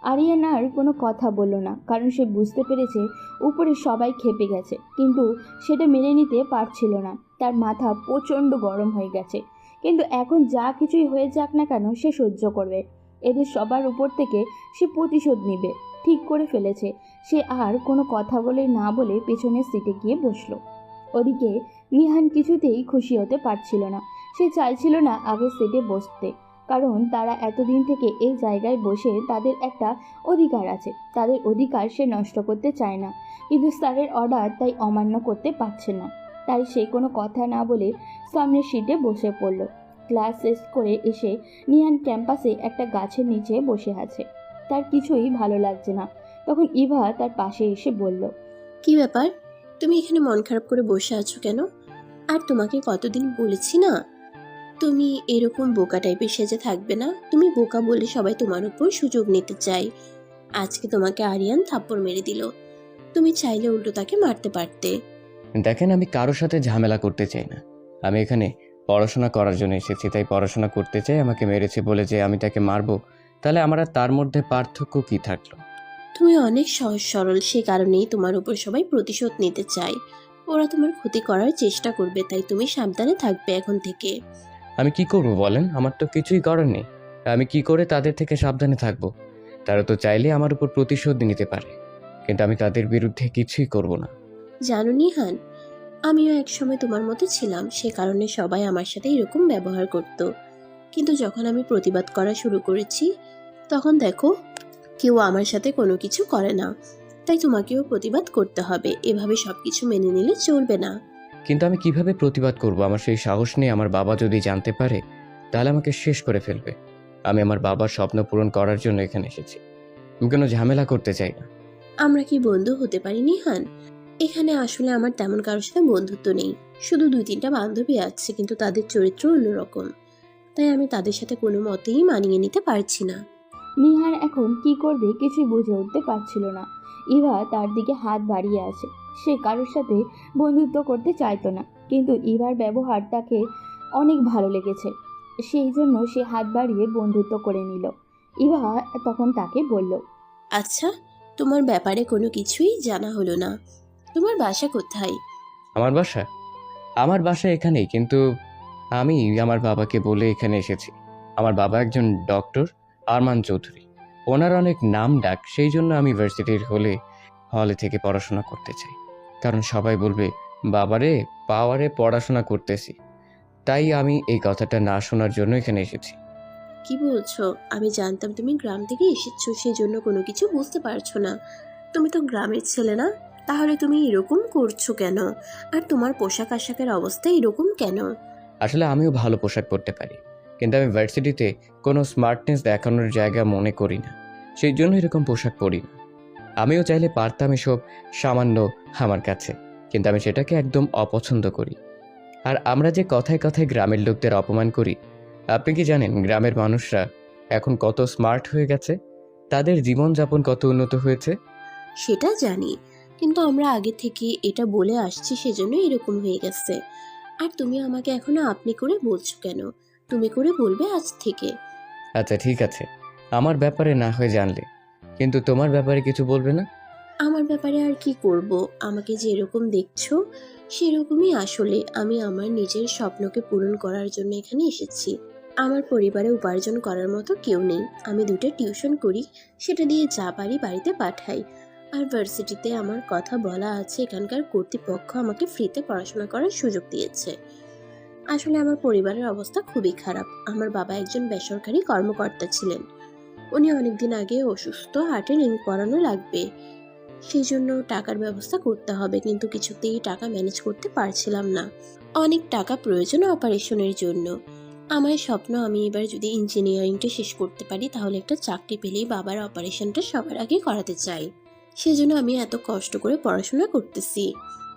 আরিয়ান আর কোনো কথা বলল না, কারণ সে বুঝতে পেরেছে উপরে সবাই ক্ষেপে গেছে, কিন্তু সেটা মেনে নিতে পারছিল না। তার মাথা প্রচণ্ড গরম হয়ে গেছে, কিন্তু এখন যা কিছুই হয়ে যাক না কেন সে সহ্য করবে। এদের সবার উপর থেকে সে প্রতিশোধ নেবে, ঠিক করে ফেলেছে। সে আর কোনো কথা বলে না বলে পেছনের সিটে গিয়ে বসলো। ওদিকে নিহান কিছুতেই খুশি হতে পারছিল না। সে চাইছিল না আগের সিটে বসতে, কারণ তারা এতদিন থেকে এই জায়গায় বসে তাদের একটা অধিকার আছে। তাদের অধিকার সে নষ্ট করতে চায় না, কিন্তু স্যারের অর্ডার তাই অমান্য করতে পারছে না। তাই সে কোনো কথা না বলে সামনের সিটে বসে পড়ল। ক্লাস শেষ করে এসে নিহান ক্যাম্পাসে একটা গাছের নিচে বসে আছে। তার কিছুই ভালো লাগছে না। তখন ইভা তার পাশে এসে বলল, কি ব্যাপার, তুমি এখানে মন খারাপ করে বসে আছো কেন? আর তোমাকে কতদিন বলেছি না তুমি এরকম বোকা টাইপের সেজে থাকবে না। তুমি বোকা বলে সবাই তোমার উপর সুযোগ নিতে চায়। আজকে তোমাকে আরিয়ান থাপ্পড় মেরে দিল, তুমি চাইলে উল্টো তাকে মারতে পারতে। দেখেন, আমি কারোর সাথে ঝামেলা করতে চাই না। আমি এখানে পড়াশোনা করার জন্য এসেছি, তাই পড়াশোনা করতে চাই। আমাকে মেরেছে বলে যে আমি তাকে মারবো, তাহলে আমার আর তার মধ্যে পার্থক্য কি থাকলো? তুমি অনেক সহজ সরল, সে কারণেই তোমার উপর সবাই প্রতিশোধ নিতে চায়। ওরা তোমার ক্ষতি করার চেষ্টা করবে, তাই তুমি সাবধানে থাকবে এখন থেকে। আমি কি করব বলেন? আমার তো কিছুই করার নেই। আমি কি করে তাদের থেকে সাবধানে থাকবো? তারা তো চাইলে আমার উপর প্রতিশোধ নিতে পারে, কিন্তু আমি তাদের বিরুদ্ধে কিছুই করব না। জানো নিহান, আমিও একসময় তোমার মতো ছিলাম, সে কারণে সবাই আমার সাথে এরকম ব্যবহার করত। কিন্তু যখন আমি প্রতিবাদ করা শুরু করেছি, তখন দেখো কেউ আমার সাথে কোনো কিছু করে না। তাই তোমাকেও প্রতিবাদ করতে হবে, এভাবে সবকিছু মেনে নিলে চলবে না। কিন্তু আমি কিভাবে প্রতিবাদ করব? আমার সেই সাহস নেই। আমার বাবা যদি জানতে পারে তাহলে আমাকে শেষ করে ফেলবে। আমি আমার বাবার স্বপ্ন পূরণ করার জন্য এখানে এসেছি, আমি কোনো ঝামেলা করতে চাই না। আমরা কি বন্ধু হতে পারি নিহান? এখানে আসলে আমার তেমন কারোর সাথে বন্ধুত্ব নেই, শুধু 2-3টা বান্ধবী আছে, কিন্তু তাদের চরিত্র অন্যরকম, তাই আমি তাদের সাথে কোনো মতেই মানিয়ে নিতে পারছি না। নিহান এখন কি করবে কিছুই বুঝে উঠতে পারছিল না। ইভা তার দিকে হাত বাড়িয়ে আছে। সে কারোর সাথে বন্ধুত্ব করতে চাইতো না, কিন্তু ইভার ব্যবহার তাকে অনেক ভালো লেগেছে, সেই জন্য সে হাত বাড়িয়ে বন্ধুত্ব করে নিল। ইভা তখন তাকে বলল, আচ্ছা, তোমার ব্যাপারে কোনো কিছুই জানা হলো না। তোমার বাসা কোথায়? আমার বাসা এখানেই, কিন্তু আমি আমার বাবাকে বলে এখানে এসেছি। আমার বাবা একজন ডক্টর, আরমান চৌধুরী। ওনার অনেক নাম ডাক, সেই জন্য আমি ভার্সিটির হলে থেকে পড়াশোনা করতে চাই। কারণ সবাই বলবে বাবারে পাওয়ারে পড়াশোনা করতেছি, তাই আমি এই কথাটা না শোনার জন্য এখানে এসেছি। কি বলছো? আমি জানতাম তুমি গ্রাম থেকে এসেছো, সেই জন্য কোনো কিছু বুঝতে পারছো না। তুমি তো গ্রামের ছেলে না, তাহলে তুমি এরকম করছো কেন? আর তোমার পোশাক আশাকের অবস্থা এরকম কেন? আসলে আমিও ভালো পোশাক পরতে পারি, কিন্তু আমি ভার্সিটিতে কোনো স্মার্টনেস দেখানোর জায়গা মনে করি না, সেই জন্য এরকম পোশাক পরি না। আমিও চাইলে পারতাম এসব সামান্য আমার কাছে, কিন্তু আমি সেটাকে একদম অপছন্দ করি। আর আমরা যে কথায় কথায় গ্রামের লোকদের অপমান করি, আপনি কি জানেন গ্রামের মানুষরা এখন কত স্মার্ট হয়ে গেছে? তাদের জীবনযাপন কত উন্নত হয়েছে। সেটা জানি, কিন্তু আমরা আগে থেকে এটা বলে আসছি, সেজন্য এরকম হয়ে গেছে। আর তুমি আমাকে এখনো আপনি করে বলছো কেন? তুমি করে বলবে আজ থেকে। আচ্ছা ঠিক আছে, আমার ব্যাপারে না হয়ে জানলে, কিন্তু তোমার ব্যাপারে কিছু বলবে না? আমার ব্যাপারে আর কি করব? আমাকে যেরকম দেখছো সেরকমই। আসলে আমি আমার নিজের স্বপ্নকে পূরণ করার জন্য এখানে এসেছি। আমার পরিবারে উপার্জন করার মতো কেউ নেই। আমি 2টা টিউশন করি, সেটা দিয়ে যা পারি বাড়িতে পাঠাই। আর ভার্সিটিতে আমার কথা বলা আছে, এখানকার কর্তৃপক্ষ আমাকে ফ্রিতে পড়াশোনা করার সুযোগ দিয়েছে। আসলে আমার পরিবারের অবস্থা খুবই খারাপ। আমার বাবা একজন বেসরকারি কর্মকর্তা ছিলেন। উনি অনেকদিন আগে অসুস্থ, হার্টে রিং পরানো লাগবে, সেই জন্য টাকার ব্যবস্থা করতে হবে, কিন্তু কিছুতেই টাকা ম্যানেজ করতে পারছিলাম না। অনেক টাকা প্রয়োজন অপারেশনের জন্য। আমার স্বপ্ন, আমি এবার যদি ইঞ্জিনিয়ারিংটা শেষ করতে পারি তাহলে একটা চাকরি পেলেই বাবার অপারেশনটা সবার আগে করাতে চাই। সেজন্য আমি এত কষ্ট করে পড়াশোনা করতেছি।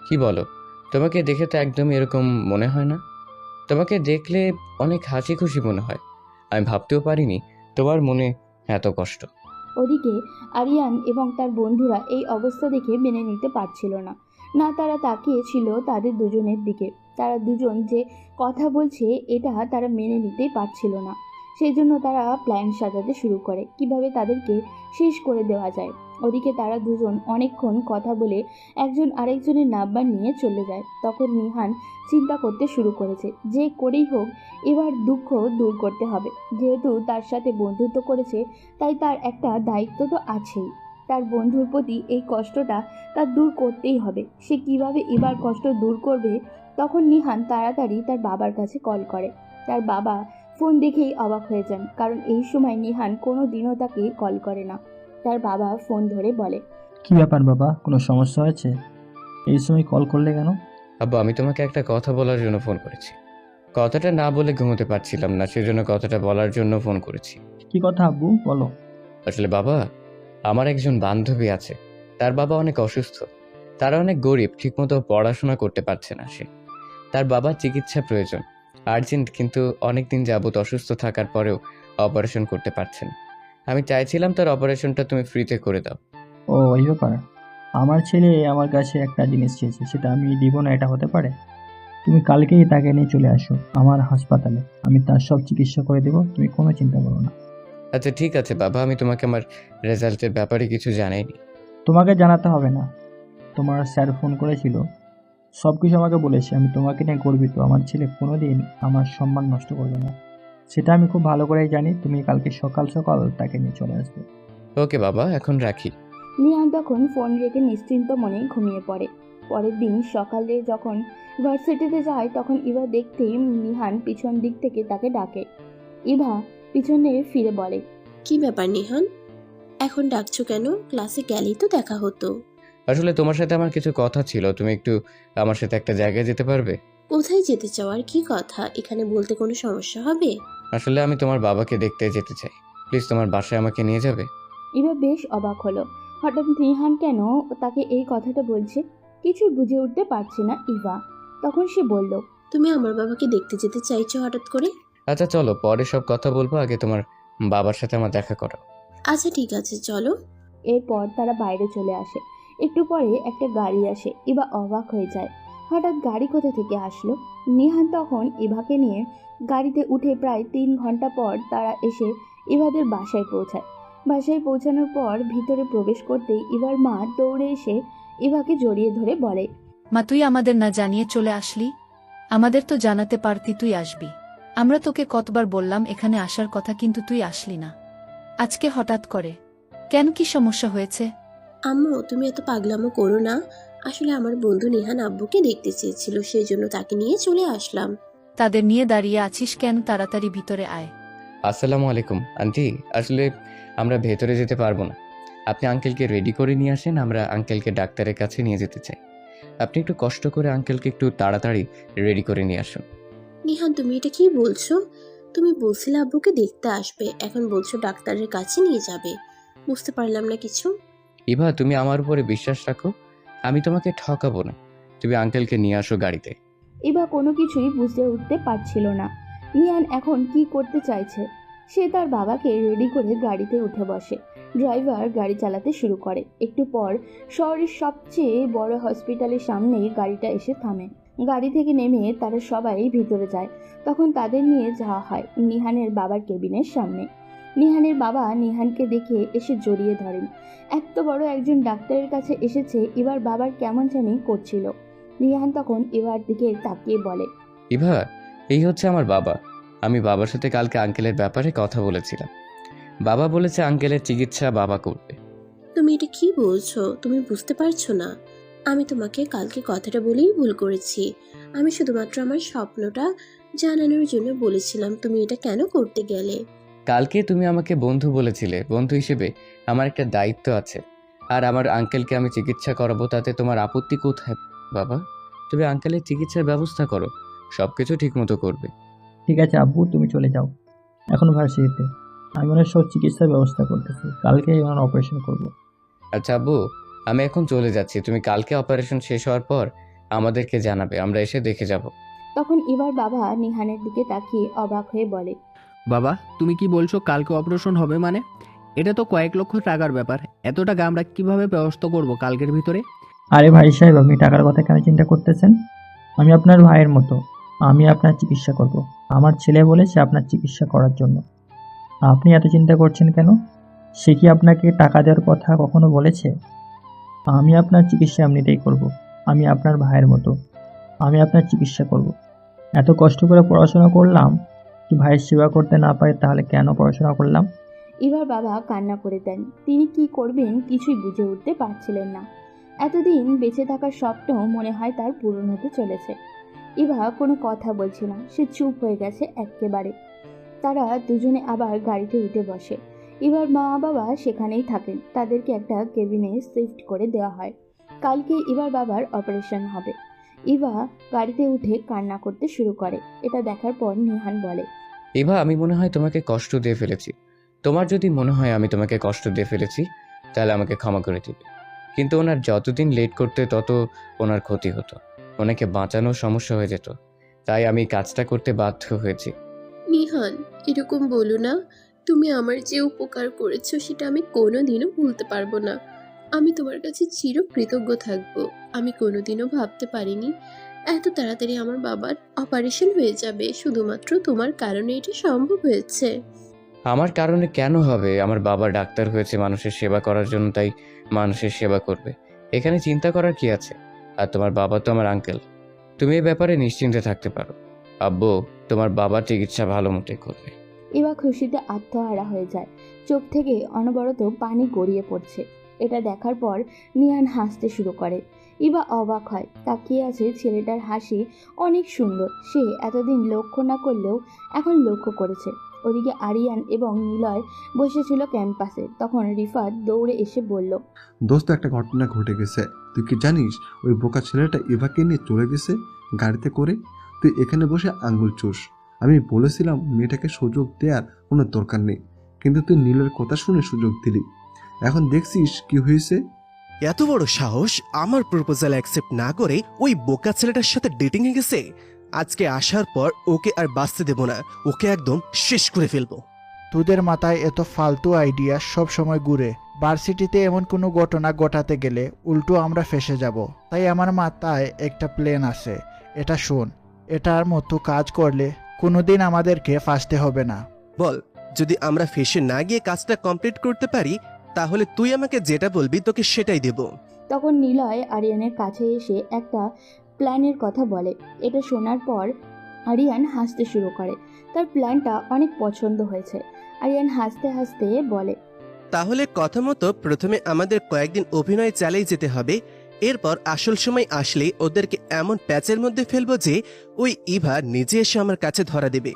কি বলো? তোমাকে দেখে তো একদম এরকম মনে হয় না। তোমাকে দেখলে অনেক হাসি খুশি মনে হয়। আমি ভাবতেও পারিনি তোমার মনে এত কষ্ট। ওদিকে আরিয়ান এবং তার বন্ধুরা এই অবস্থা দেখে মেনে নিতে পারছিল না। না, তারা তাকিয়েছিল তাদের দুজনের দিকে। তারা দুজন যে কথা বলছে এটা তারা মেনে নিতেই পারছিল না। সেই জন্য তারা প্ল্যান সাজাতে শুরু করে কিভাবে তাদেরকে শেষ করে দেওয়া যায়। ওদিকে তারা দুজন অনেকক্ষণ কথা বলে একজন আরেকজনের নাম্বার নিয়ে চলে যায়। তখন নিহান চিন্তা করতে শুরু করেছে, যে করেই হোক এবার দুঃখ দূর করতে হবে। যেহেতু তার সাথে বন্ধুত্ব করেছে, তাই তার একটা দায়িত্ব তো আছেই। তার বন্ধুর প্রতি এই কষ্টটা তার দূর করতেই হবে। সে কিভাবে এবার কষ্ট দূর করবে? তখন নিহান তাড়াতাড়ি তার বাবার কাছে কল করে। তার বাবা ফোন দেখেই অবাক হয়ে যান, কারণ এই সময় নিহান কোনো দিনও তাকে কল করে না। তার বাবা ফোন ধরে বলে, কি ব্যাপার বাবা, কোনো সমস্যা হয়েছে? এই সময় কল করলে কেন? আব্বা, আমি তোমাকে একটা কথা বলার জন্য ফোন করেছি। কথাটা না বলে ঘুমোতে পারছিলাম না, সেজন্য কথাটা বলার জন্য ফোন করেছি। কি কথা আব্বু, বলো। আসলে বাবা, আমার একজন বান্ধবী আছে, তার বাবা অনেক অসুস্থ। তারা অনেক গরিব, ঠিকমতো পড়াশোনা করতে পারছে না সে। তার বাবার চিকিৎসা প্রয়োজন, আর্জেন্ট, কিন্তু অনেকদিন যাবত অসুস্থ থাকার পরেও অপারেশন করতে পারছে না। আমি চাইছিলাম তার অপারেশনটা তুমি ফ্রিতে করে দাও। ও এই ব্যাপার। আমার ছেলে আমার কাছে একটা জিনিস চেয়েছে, সেটা আমি দিব না, এটা হতে পারে? তুমি কালকেই তাকে নিয়ে চলে আসো আমার হাসপাতালে, আমি তার সব চিকিৎসা করে দেবো, তুমি কোনো চিন্তা করো না। আচ্ছা ঠিক আছে বাবা, আমি তোমাকে আমার রেজাল্টের ব্যাপারে কিছু জানাইনি। তোমাকে জানাতে হবে না, তোমার স্যার ফোন করেছিল, সব কিছু আমাকে বলেছে। আমি তোমাকে নিয়ে গর্বিত। আমার ছেলে কোনোদিন আমার সম্মান নষ্ট করবে না, সেটা আমি খুব ভালো করেই জানি। তুমি কালকে সকাল সকাল তাকে নিয়ে চলে আসবে। ওকে বাবা, এখন রাখি। নিহান তখন ফোন রেখে নিশ্চিন্ত মনে ঘুমিয়ে পড়ে। পরের দিন সকালে যখন ভার্সিটিতে যায়, তখন ইভা দেখতেই নিহান পিছন দিক থেকে তাকে ডাকে। ইভা পিছনে ফিরে বলে, কি ব্যাপার নিহান, এখন ডাকছো কেন? ক্লাসে গেলেই তো দেখা হতো। আসলে তোমার সাথে আমার কিছু কথা ছিল, তুমি একটু আমার সাথে একটা জায়গায় যেতে পারবে? কোথায় যেতে চাও আর কি কথা? এখানে বলতে কোনো সমস্যা হবে? আসলে আমি তোমার বাবাকে দেখতে যেতে চাই, প্লিজ তোমার বাসায় আমাকে নিয়ে যাবে? ইভা বেশ অবাক হলো, হঠাৎ নিহান কেন তাকে এই কথাটা বলছে। কিছু বুঝে উঠতে পারছে না ইভা। তখন সে বলল, তুমি আমার বাবাকে দেখতে যেতে চাইছো হঠাৎ করে? আচ্ছা চলো, পরে সব কথা বলবো, আগে তোমার বাবার সাথে আমার দেখা করো। আচ্ছা ঠিক আছে, চলো। এরপর তারা বাইরে চলে আসে। একটু পরে একটা গাড়ি আসে। ইভা অবাক হয়ে যায়, হঠাৎ গাড়ি কোথা থেকে আসলো। নিহান তখন ইভাকে নিয়ে গাড়িতে উঠে প্রায় 3 ঘন্টা পর তারা এসে ইভাদের বাসায় পৌঁছায়। বাসায় পৌঁছানোর পর ভিতরে প্রবেশ করতেই ইভার মা দৌড়ে এসে ইভাকে জড়িয়ে ধরে বলে, মা, তুই আমাদের না জানিয়ে চলে আসলি? আমাদের তো জানাতে পারতি তুই আসবি। আমরা তোকে কতবার বললাম এখানে আসার কথা, কিন্তু তুই আসলি না। আজকে হঠাৎ করে কেন, কি সমস্যা হয়েছে? আম্মু, তুমি এত পাগলামো করো না। আসলে আমার বন্ধু নিহান আব্বুকে দেখতে চেয়েছিল, সেই জন্য তাকে নিয়ে চলে আসলাম। তাদের নিয়ে দাঁড়িয়ে আছিস কেন? তাড়াতাড়ি ভিতরে আয়। আসসালামু আলাইকুম আন্টি, আসলে আমরা ভেতরে যেতে পারবো না। আপনি আঙ্কেলকে রেডি করে নিয়ে আসেন, আমরা আঙ্কেলকে ডাক্তারের কাছে নিয়ে যেতে চাই। আপনি একটু কষ্ট করে আঙ্কেলকে একটু তাড়াতাড়ি রেডি করে নিয়ে আসুন। নিহান, তুমি এটা কি বলছো? তুমি বলছিলে আব্বুকে দেখতে আসবে, এখন বলছো ডাক্তারের কাছে নিয়ে যাবে। বুঝতে পারলাম না কিছু। ইভা, তুমি আমার উপরে বিশ্বাস রাখো, আমি তোমাকে ঠকাবো না। তুমি আঙ্কেলকে নিয়ে আসো গাড়িতে। ইভা কোনো কিছুই বুঝে উঠতে পারছিল না নিহান এখন কি করতে চাইছে। সে তার বাবাকে রেডি করে গাড়িতে উঠে বসে। ড্রাইভার গাড়ি চালাতে শুরু করে। একটু পর শহরের সবচেয়ে বড় হসপিটালের সামনেই গাড়িটা এসে থামে। গাড়ি থেকে নেমে তারা সবাই ভিতরে যায়। তখন তাদের নিয়ে যাওয়া হয় নিহানের বাবার কেবিনের সামনে। নিহানের বাবা নিহানকে দেখে এসে জড়িয়ে ধরেন। এত বড় একজন ডাক্তারের কাছে এসেছে, এবার বাবার কেমন জানি করছিল। নিহান তখন ইভার দিকে তাকিয়ে বলে, ইভা, এই হচ্ছে আমার বাবা। আমি বাবার সাথে কালকে আঙ্কেলের ব্যাপারে কথা বলেছিলাম। বাবা বলেছে আঙ্কেলের চিকিৎসা বাবা করবে। তুমি এটা কি বলছো? তুমি বুঝতে পারছো না? আমি তোমাকে কালকে কথাটা বলেই ভুল করেছি। আমি শুধুমাত্র আমার স্বপ্নটা জানানোর জন্য বলেছিলাম। তুমি এটা কেন করতে গেলে? কালকে তুমি আমাকে বন্ধু বলেছিলে, বন্ধু হিসেবে আমার একটা দায়িত্ব আছে। আর আমার আঙ্কেলকে আমি চিকিৎসা করাবো, তাতে তোমার আপত্তি কোথায় বাবা? তুমি আঙ্কেলের চিকিৎসার ব্যবস্থা করো, সব কিছু ঠিক মতো করবে। ঠিক আছে আব্বু, তুমি চলে যাও এখন ভার্সিটিতে। আমি ওনার সব চিকিৎসার ব্যবস্থা করতেছি, কালকেই ওনার অপারেশন করব। আচ্ছা আব্বু, আমি এখন চলে যাচ্ছি। তুমি কালকে অপারেশন শেষ হওয়ার পর আমাদেরকে জানাবে, আমরা এসে দেখে যাব। তখন ইভার বাবা নিহানের দিকে তাকিয়ে অবাক হয়ে বলে, বাবা, তুমি কি বলছো কালকে অপারেশন হবে? মানে এটা তো কয়েক লক্ষ টাকার ব্যাপার। এত টাকা আমরা কিভাবে ব্যবস্থা করব কালকের ভিতরে? আরে ভাই সাহেব, আপনি টাকার কথা কেন চিন্তা করতেছেন? আমি আপনার ভাইয়ের মতো, আমি আপনার চিকিৎসা করব। আমার ছেলে বলেছে আপনার চিকিৎসা করার জন্য। আপনি এত চিন্তা করছেন কেন? সে কি আপনাকে টাকা দেওয়ার কথা কখনো বলেছে? আমি আপনার চিকিৎসা এমনিতেই করব। আমি আপনার ভাইয়ের মতো, আমি আপনার চিকিৎসা করব। এত কষ্ট করে পড়াশোনা করলাম, কি ভাইয়ের সেবা করতে না পারে তাহলে কেন পড়াশোনা করলাম? ইভার বাবা কান্না করে দেন। তিনি কি করবেন কিছুই বুঝে উঠতে পারছিলেন না। এতদিন বেঁচে থাকার স্বপ্ন মনে হয় তার পূরণ হতে চলেছে। ইভা কোনো কথা বলছে না, সে চুপ হয়ে গেছে একেবারে। তারা দুজনে আবার গাড়িতে উঠে বসে। ইভার মা বাবা সেখানেই থাকেন। তাদেরকে একটা কেবিনে শিফট করে দেওয়া হয়। কালকে ইভার বাবার অপারেশন হবে। ইভা গাড়িতে উঠে কান্না করতে শুরু করে। এটা দেখার পর নিহান বলে, ইভা, আমি মনে হয় তোমাকে কষ্ট দিয়ে ফেলেছি। তোমার যদি মনে হয় আমি তোমাকে কষ্ট দিয়ে ফেলেছি, তাহলে আমাকে ক্ষমা করে দিবে। কিন্তু ওনার যতদিন লেট করতে তত ওনার ক্ষতি হতো, ওনাকে বাঁচানো সমস্যা হয়ে যেত। তাই আমি কাজটা করতে বাধ্য হয়েছি। নিহান, এরকম বলো না। তুমি আমার যে উপকার করেছো সেটা আমি কোনোদিনও ভুলতে পারবো না। আমি তোমার কাছে চিরকৃতজ্ঞ থাকবো। আমি কোনোদিনও ভাবতে পারিনি এত তাড়াতাড়ি আমার বাবার অপারেশন হয়ে যাবে। শুধুমাত্র তোমার কারণে এটা সম্ভব হয়েছে। আমার কারণে কেন হবে? আমার বাবা ডাক্তার হয়েছে মানুষের সেবা করার জন্য, তাই মানুষের সেবা করবে। এখানে চিন্তা করার কি আছে? আর তোমার বাবা তো আমার আঙ্কেল। তুমি এই ব্যাপারে নিশ্চিন্তে থাকতে পারো। আব্বু, তোমার বাবার চিকিৎসা ভালো মতো করবে। ইভা খুশিতে আত্মহারা হয়ে যায়। চোখ থেকে অনবরত পানি গড়িয়ে পড়ছে। এটা দেখার পর নিহান হাসতে শুরু করে। ইভা অবাক হয়, তাকিয়ে আছে ছেলেটার হাসি অনেক সুন্দর। সে এতদিন লক্ষ্য না করলেও এখন লক্ষ্য করেছে। ওদিকে আরিয়ান এবং নিলয় বসেছিল ক্যাম্পাসে। তখন রিফাত দৌড়ে এসে বলল, দোস্ত, একটা ঘটনা ঘটে গেছে। তুই কি জানিস ওই বোকা ছেলেটা ইভাকে নিয়ে চলে গেছে গাড়িতে করে? তুই এখানে বসে আঙ্গুল চুষ। আমি বলেছিলাম মেয়েটাকে সুযোগ দেওয়ার কোনো দরকার নেই, কিন্তু তুই নীলের কথা শুনে সুযোগ দিলি। এখন দেখছিস কি হয়েছে। এত বড় সাহস, আমার প্রপোজাল অ্যাকসেপ্ট না করে ওই বোকা ছেলেটার সাথে ডেটিং এ গেছে। আজকে আসার পর ওকে আর বাঁচতে দেব না, ওকে একদম শেষ করে ফেলবো। তোদের মাথায় এত ফালতু আইডিয়া সব সময় ঘুরে। ভার্সিটিতে এমন কোনো ঘটনা ঘটাতে গেলে উল্টো আমরা ফেসে যাব। তাই আমার মাথায় একটা প্ল্যান আছে, এটা শোন। এটার মতো কাজ করলে কোনোদিন আমাদেরকে ফাঁসতে হবে না। বল, যদি আমরা ফেসে না গিয়ে কাজটা কমপ্লিট করতে পারি তাহলে তুই আমাকে যেটা বলবি তোকে সেটাই দেব। তখন নিলয় আরিয়ানের কাছে এসে একটা প্ল্যানের কথা বলে। এটা শোনার পর আরিয়ান হাসতে শুরু করে। তার প্ল্যানটা অনেক পছন্দ হয়েছে। আরিয়ান হাসতে হাসতে বলে, তাহলে কথা মতো প্রথমে আমাদের কয়েকদিন অভিনয় চালিয়ে যেতে হবে। এরপর আসল সময় আসলে ওদেরকে এমন প্যাচের মধ্যে ফেলবো যে ওই ইভা নিজে এসে আমার কাছে ধরা দেবে।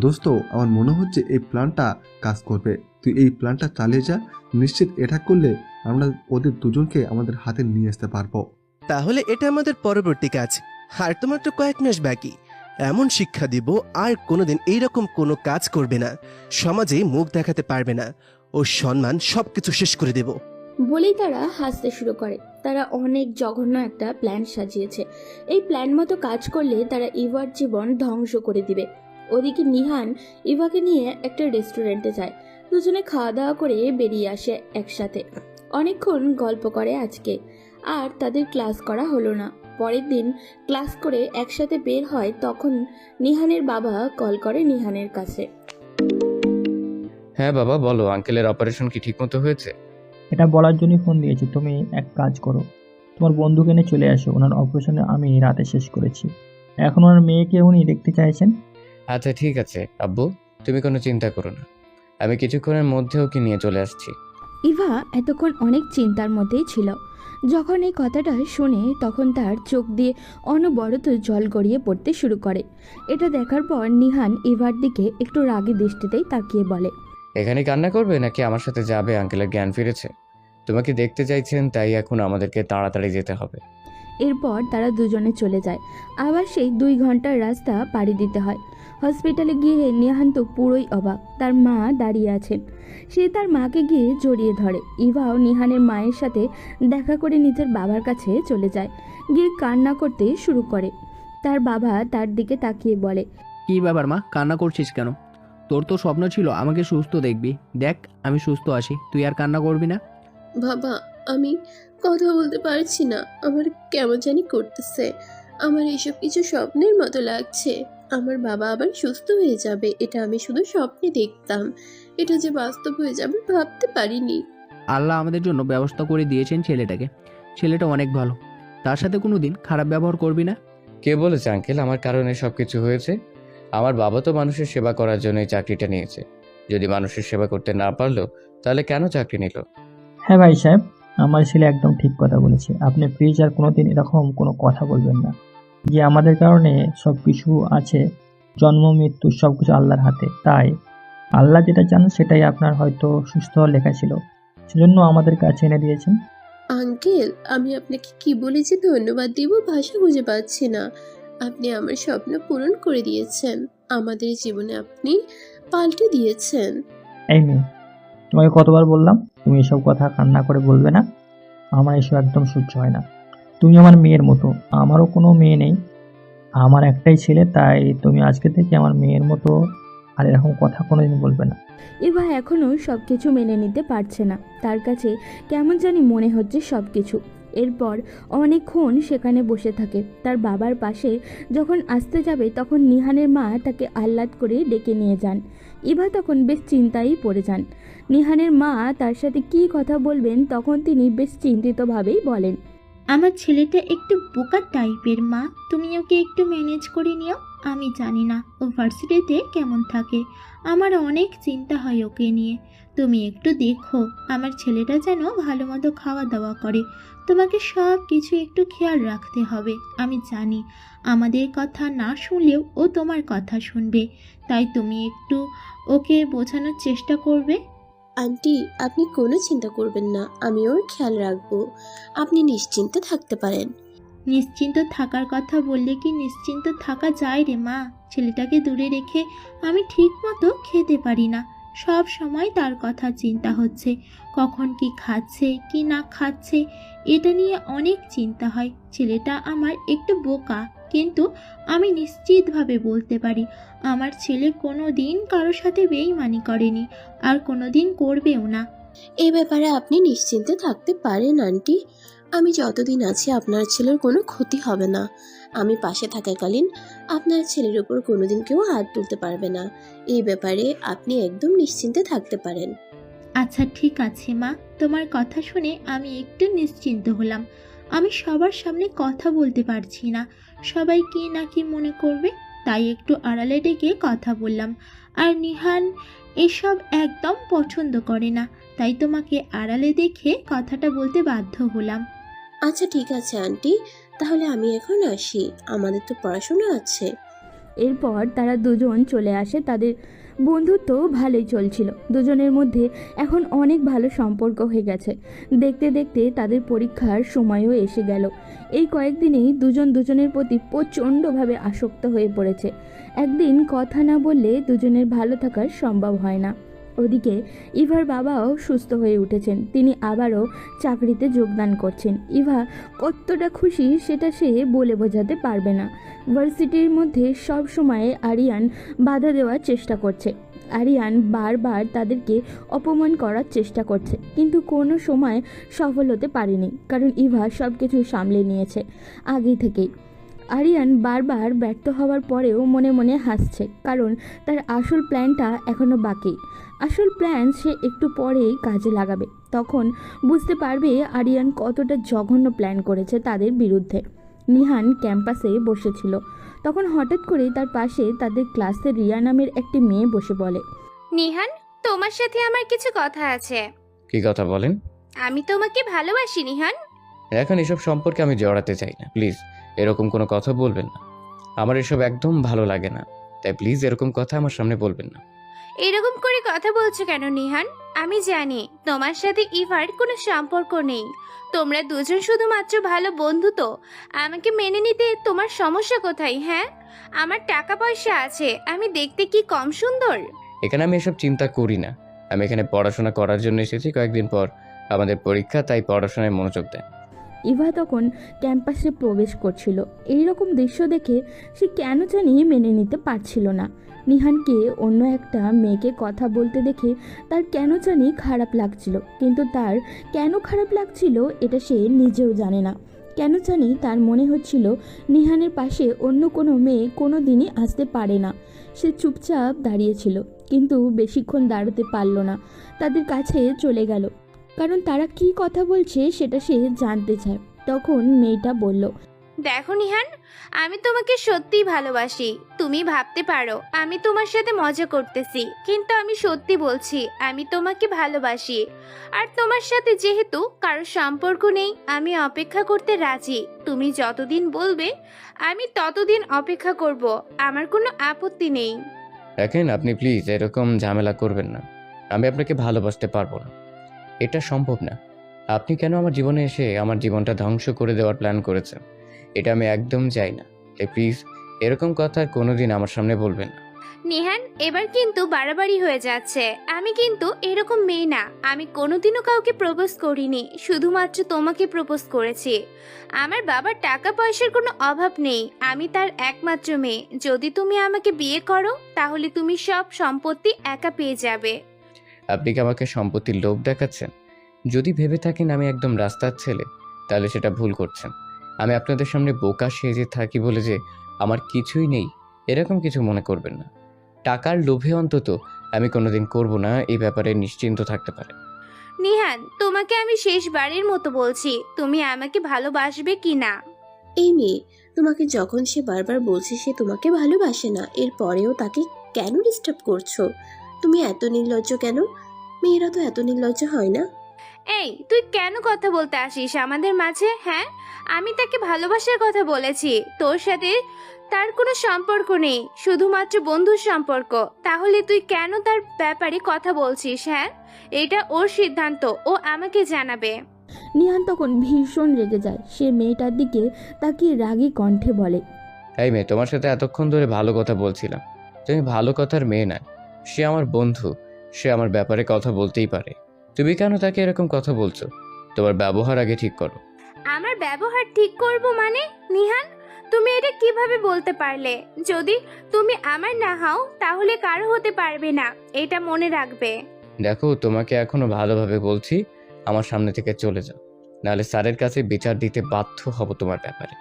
দোস্ত, আমার মনে হচ্ছে এই প্ল্যানটা কাজ করবে। তুই এই প্ল্যানটা চালিয়ে যা, নিশ্চিত এটা করলে আমরা ওদের দুজনকে আমাদের হাতে নিয়ে আসতে পারবো। তাহলে এটা আমাদের পরবর্তী কাজ। আর তো মাত্র কয়েক মাস বাকি। এমন শিক্ষা দিব আর কোনোদিন এইরকম কোনো কাজ করবে না, সমাজে মুখ দেখাতে পারবে না, ও সম্মান সবকিছু শেষ করে দেব। বলেই তারা হাসতে শুরু করে। তারা অনেক জঘন্য একটা প্ল্যান সাজিয়েছে। এই প্ল্যান মতো কাজ করলে তারা ইভার জীবন ধ্বংস করে দিবে। ওদিকে নিহান ইভাকে নিয়ে একটা রেস্টুরেন্টে যায়। দুজনে খাওয়া দাওয়া করে বেরিয়ে আসে একসাথে। অনেকক্ষণ গল্প করে আজকে, আর তাদের ক্লাস করা হলো না। পরের দিন ক্লাস করে একসাথে বের হয়। তখন নিহানের বাবা কল করে নিহানের কাছে। হ্যাঁ বাবা বলো, আঙ্কেলের অপারেশন কি ঠিকমতো হয়েছে? এটা বলার জন্যই ফোন দিয়েছি। তুমি এক কাজ করো, তোমার বন্ধুকে নিয়ে চলে আসো। ওনার অপারেশনে আমি রাতে শেষ করেছি। এখন ওনার মেয়েকে উনি দেখতে চাইছেন। আচ্ছা ঠিক আছে আব্বু, তুমি কোনো চিন্তা করো না, আমি কিছুক্ষণের মধ্যে ওকে নিয়ে চলে আসছি। ইভা এতক্ষণ অনেক চিন্তার মধ্যেই ছিল। যখন এই কথাটা শুনে তখন তার চোখ দিয়ে অনবরত জল গড়িয়ে পড়তে শুরু করে। এটা দেখার পর নিহান ইভার দিকে একটু রাগী দৃষ্টিতেই তাকিয়ে বলে, এখানে কান্না করবে নাকি আমার সাথে যাবে? আঙ্কেলের জ্ঞান ফিরেছে, তোমাকে দেখতে চাইছেন, তাই এখন আমাদেরকে তাড়াতাড়ি যেতে হবে। এরপর তারা দুজনে চলে যায়। আবার সেই 2 ঘন্টার রাস্তা পাড়ি দিতে হয়। হসপিটালে গিয়ে নিহান তো পুরোই অবাক। তার মা দাঁড়িয়ে আছেন। সে তার মাকে গিয়ে জড়িয়ে ধরে। ইভাও নিহানের মায়ের সাথে দেখা করে নিজের বাবার কাছে চলে যায়। গিয়ে কান্না করতে শুরু করে। তার বাবা তার দিকে তাকিয়ে বলে, কি ব্যাপার মা, কান্না করছিস কেন? তোর তো স্বপ্ন ছিল আমাকে সুস্থ দেখবি। দেখ আমি সুস্থ আছি, তুই আর কান্না করবি না। বাবা, আমি কথা বলতে পারছি না, আমার কেমন জানি করতেছে। আমার এসব কিছু স্বপ্নের মতো লাগছে। আমার বাবা আবার সুস্থ হয়ে যাবে, এটা আমি শুধু স্বপ্নে দেখতাম। এটা যে বাস্তব হয়ে যাবে ভাবতে পারিনি। আল্লাহ আমাদের জন্য ব্যবস্থা করে দিয়েছেন ছেলেটাকে। ছেলেটা অনেক ভালো, তার সাথে কোনোদিন খারাপ ব্যবহার করবি না। কে বলেছে আঙ্কেল আমার কারণে সবকিছু হয়েছে? আমার বাবা তো মানুষের সেবা করার জন্য এই চাকরিটা নিয়েছে। যদি মানুষের সেবা করতে না পারলো তাহলে কেন চাকরি নিল? হ্যাঁ ভাই সাহেব, আমার ছেলে একদম ঠিক কথা বলেছে। আপনি প্লিজ আর কোনোদিন এরকম কোনো কথা বলবেন না যে আমাদের কারণে সব কিছু আছে। জন্ম মৃত্যু সব কিছু আল্লাহর হাতে। তাই আল্লাহ যেটা চান সেটাই আপনার হয়তো সুস্থ হওয়ার লেখা ছিল, সেজন্য আমাদের কাছে এনে দিয়েছেন। আঙ্কেল, আমি আপনাকে কি বলে যে ধন্যবাদ দিব ভাষা খুঁজে পাচ্ছি না। আপনি আমার স্বপ্ন পূরণ করে দিয়েছেন, আমাদের জীবনে আপনি পাল্টে দিয়েছেন। এই মেয়ে, তোমাকে কতবার বললাম তুমি এসব কথা কান্না করে বলবে না? আমার এসব একদম সহ্য হয় না। তুমি আমার মেয়ের মতো, আমারও কোনো মেয়ে নেই, আমার একটাই ছেলে। তাই তুমি আজকে থেকে আমার মেয়ের মতো, আর এরকম কথা কোনোদিন বলবে না। ইভা এখনও সব কিছু মেনে নিতে পারছে না। তার কাছে কেমন জানি মনে হচ্ছে সব কিছু। এরপর অনেকক্ষণ সেখানে বসে থাকে। তার বাবার পাশে যখন আসতে যাবে তখন নিহানের মা তাকে আহ্লাদ করে ডেকে নিয়ে যান। ইভা তখন বেশ চিন্তায় পড়ে যান। নিহানের মা তার সাথে কী কথা বলবেন তখন তিনি বেশ চিন্তিতভাবেই বলেন, আমার ছেলেটা একটু বোকা টাইপের মা, তুমি ওকে একটু ম্যানেজ করে নিও। আমি জানি না ও ভার্সিটিতে কেমন থাকে, আমার অনেক চিন্তা হয় ওকে নিয়ে। তুমি একটু দেখো আমার ছেলেটা যেন ভালো মতো খাওয়া দাওয়া করে। তোমাকে সব কিছু একটু খেয়াল রাখতে হবে। আমি জানি আমাদের কথা না শুনলেও ও তোমার কথা শুনবে, তাই তুমি একটু ওকে বোঝানোর চেষ্টা করবে। আন্টি, আপনি কোনো চিন্তা করবেন না, আমি ওর খেয়াল রাখবো। আপনি নিশ্চিন্তে থাকতে পারেন। নিশ্চিন্ত থাকার কথা বললে কি নিশ্চিন্ত থাকা যায় রে মা? ছেলেটাকে দূরে রেখে আমি ঠিক মতো খেতে পারি না। সব সময় তার কথা চিন্তা হচ্ছে, কখন কি খাচ্ছে কি না খাচ্ছে এটা নিয়ে অনেক চিন্তা হয়। ছেলেটা আমার একটু বোকা, কিন্তু আমি নিশ্চিতভাবে বলতে পারি আমার ছেলে কোনো দিন কারোর সাথে বেইমানি করেনি, আর কোনো দিন করবেও না। এই ব্যাপারে আপনি নিশ্চিন্তে থাকতে পারেন আন্টি। আমি যতদিন আছি আপনার ছেলের কোনো ক্ষতি হবে না। আমি পাশে থাকাকালীন আপনার ছেলের উপর কোনোদিন কেউ হাত তুলতে পারবে না। এই ব্যাপারে আপনি একদম নিশ্চিন্তে থাকতে পারেন। আচ্ছা ঠিক আছে মা, তোমার কথা শুনে আমি একটু নিশ্চিন্ত হলাম। আমি সবার সামনে কথা বলতে পারছি না, সবাই কি না কি মনে করবে, তাই একটু আড়ালে ডেকে কথা বললাম। আর নিহান এসব একদম পছন্দ করে না, তাই তোমাকে আড়ালে দেখে কথাটা বলতে বাধ্য হলাম। আচ্ছা ঠিক আছে আন্টি, তাহলে আমি এখন আসি, আমাদের তো পড়াশোনা আছে। এরপর তারা দুজন চলে আসে। তাদের বন্ধুত্ব ভালোই চলছিল, দুজনের মধ্যে এখন অনেক ভালো সম্পর্ক হয়ে গেছে। দেখতে দেখতে তাদের পরীক্ষার সময়ও এসে গেল। এই কয়েকদিনেই দুজন দুজনের প্রতি প্রচণ্ডভাবে আসক্ত হয়ে পড়েছে। একদিন কথা না বললে দুজনের ভালো থাকার সম্ভব হয় না। ওদিকে ইভার বাবাও সুস্থ হয়ে উঠেছেন, তিনি আবারও চাকরিতে যোগদান করছেন। ইভা কতটা খুশি সেটা সে বলে বোঝাতে পারবে না। ভার্সিটির মধ্যে সব সময় আরিয়ান বাধা দেওয়ার চেষ্টা করছে। আরিয়ান বারবার তাদেরকে অপমান করার চেষ্টা করছে, কিন্তু কোনো সময় সফল হতে পারেনি, কারণ ইভা সব কিছু সামলে নিয়েছে আগে থেকেই। আরিয়ান বারবার ব্যর্থ হওয়ার পরেও মনে মনে হাসছে, কারণ তার আসল প্ল্যানটা এখনও বাকি। আসল প্ল্যান সে একটু পরেই কাজে লাগাবে, তখন বুঝতে পারবে আরিয়ান কতটা জঘন্য প্ল্যান করেছে তাদের বিরুদ্ধে। নিহান ক্যাম্পাসে বসেছিল, তখন হঠাৎ করে তার পাশে তাদের ক্লাসের রিয়া নামের একটি মেয়ে বসে বলে, নিহান, তোমার সাথে আমার কিছু কথা আছে। কি কথা বলেন? আমি তোমাকে ভালোবাসি নিহান। এখন এসব সম্পর্কে আমি জড়াতে চাই না, প্লিজ এরকম কোনো কথা বলবেন না। আমার এসব একদম ভালো লাগে না, তাই প্লিজ এরকম কথা আমার সামনে বলবেন না। এরকম করে কথা বলছো কেন নিহান? আমি জানি তোমার সাথে ইভার কোনো সম্পর্ক নেই, তোমরা দুজন শুধুমাত্র ভালো বন্ধু। তো আমাকে মেনে নিতে তোমার সমস্যা কোথায়? হ্যাঁ, আমার টাকা পয়সা আছে, আমি দেখতে কি কম সুন্দর? এখানে আমি এসব চিন্তা করি না, আমি এখানে পড়াশোনা করার জন্য এসেছি। কয়েকদিন পর আমাদের পরীক্ষা, তাই পড়াশোনায় মনোযোগ দেন। ইভা তখন ক্যাম্পাসে প্রবেশ করছিল। এই রকম দৃশ্য দেখে সে কেন জানি মেনে নিতে পারছিল না। নিহানকে অন্য একটা মেয়েকে কথা বলতে দেখে তার কেন জানি খারাপ লাগছিল, কিন্তু তার কেন খারাপ লাগছিল এটা সে নিজেও জানে না। কেন জানি তার মনে হচ্ছিল নিহানের পাশে অন্য কোনো মেয়ে কোনো দিনই আসতে পারে না। সে চুপচাপ দাঁড়িয়েছিল, কিন্তু বেশিক্ষণ দাঁড়াতে পারল না, তাদের কাছে চলে গেল, কারণ তারা কি কথা বলছে সেটা সে জানতে চায়। তখন মেয়েটা বলল, দেখো নিহান, আমি তোমাকে সত্যিই ভালোবাসি। তুমি ভাবতে পারো আমি তোমার সাথে মজা করতেছি, কিন্তু আমি সত্যি বলছি আমি তোমাকে ভালোবাসি। আর তোমার সাথে যেহেতু কারো সম্পর্ক নেই, আমি অপেক্ষা করতে রাজি। তুমি যতদিন বলবে আমি ততদিন অপেক্ষা করব, আমার কোনো আপত্তি নেই। দেখেন, আপনি প্লিজ এরকম ঝামেলা করবেন না। আমি আপনাকে ভালোবাসতে পারবো না, এটা সম্ভব না। আপনি কেন আমার জীবনে এসে আমার জীবনটা ধ্বংস করে দেওয়ার প্ল্যান করেছেন, এটা আমি একদম চাই না। তাই প্লিজ এরকম কথা আর কোনোদিন আমার সামনে বলবেন না। নিহান, এবার কিন্তু বাড়াবাড়ি হয়ে যাচ্ছে। আমি কিন্তু এরকম মেয়ে না, আমি কোনোদিনও কাউকে প্রপোজ করিনি, শুধুমাত্র তোমাকে প্রপোজ করেছি। আমার বাবার টাকা পয়সার কোনো অভাব নেই, আমি তার একমাত্র মেয়ে। যদি তুমি আমাকে বিয়ে করো তাহলে তুমি সব সম্পত্তি একা পেয়ে যাবে। আপনি কি আমাকে সম্পত্তির লোভ দেখাচ্ছেন? যদি ভেবে থাকেন আমি একদম রাস্তার ছেলে, তাহলে সেটা ভুল করছেন। আমি আপনাদের সামনে বোকা সেজে থাকি বলে যে আমার কিছুই নেই, এরকম কিছু মনে করবেন না। টাকার লোভে অন্তত আমি কোনোদিন করব না, এই ব্যাপারে নিশ্চিন্ত থাকতে পারে। নিহান, তোমাকে আমি শেষবারের মতো বলছি, তুমি আমাকে ভালোবাসবে কি না? এই মেয়ে, তোমাকে যখন সে বারবার বলছে সে তোমাকে ভালোবাসে না, এরপরেও তাকে কেন ডিস্টার্ব করছো? তুমি এত নির্লজ্জ কেন? মেয়েরা তো এত নির্লজ্জ হয় না। এই, তুই কেন কথা বলতে আসিস আমাদের মাঝে? হ্যাঁ, আমি তাকে ভালোবাসার কথা বলেছি, তোর সাথে তার কোনো সম্পর্ক নেই, শুধুমাত্র বন্ধুর সম্পর্ক। তাহলে তুই কেন তার ব্যাপারে কথা বলছিস? হ্যাঁ, এটা ওর সিদ্ধান্ত, ও আমাকে জানাবে। নিহান তখন ভীষণ রেগে যায়। সে মেয়েটার দিকে তাকিয়ে রাগী কণ্ঠে বলে, এই মেয়ে, তোমার সাথে এতক্ষণ ধরে ভালো কথা বলছিলাম, তুমি ভালো কথার মেয়ে নয়, সে আমার বন্ধু। সে আমার ব্যাপারে কথা বলতেই পারে। তুমি কেন তাকে এরকম কথা বলছো? তোমার ব্যবহার আগে ঠিক করো। আমার ব্যবহার ঠিক করব মানে? নিহান, তুমি এটা কিভাবে বলতে পারলে? যদি তুমি আমার না হও তাহলে কারো হতে পারবে না, এটা মনে রাখবে। দেখো, তোমাকে এখনো ভালোভাবে বলছি, আমার সামনে থেকে চলে যাও, নাহলে স্যারের কাছে বিচার দিতে বাধ্য হব তোমার ব্যাপারে।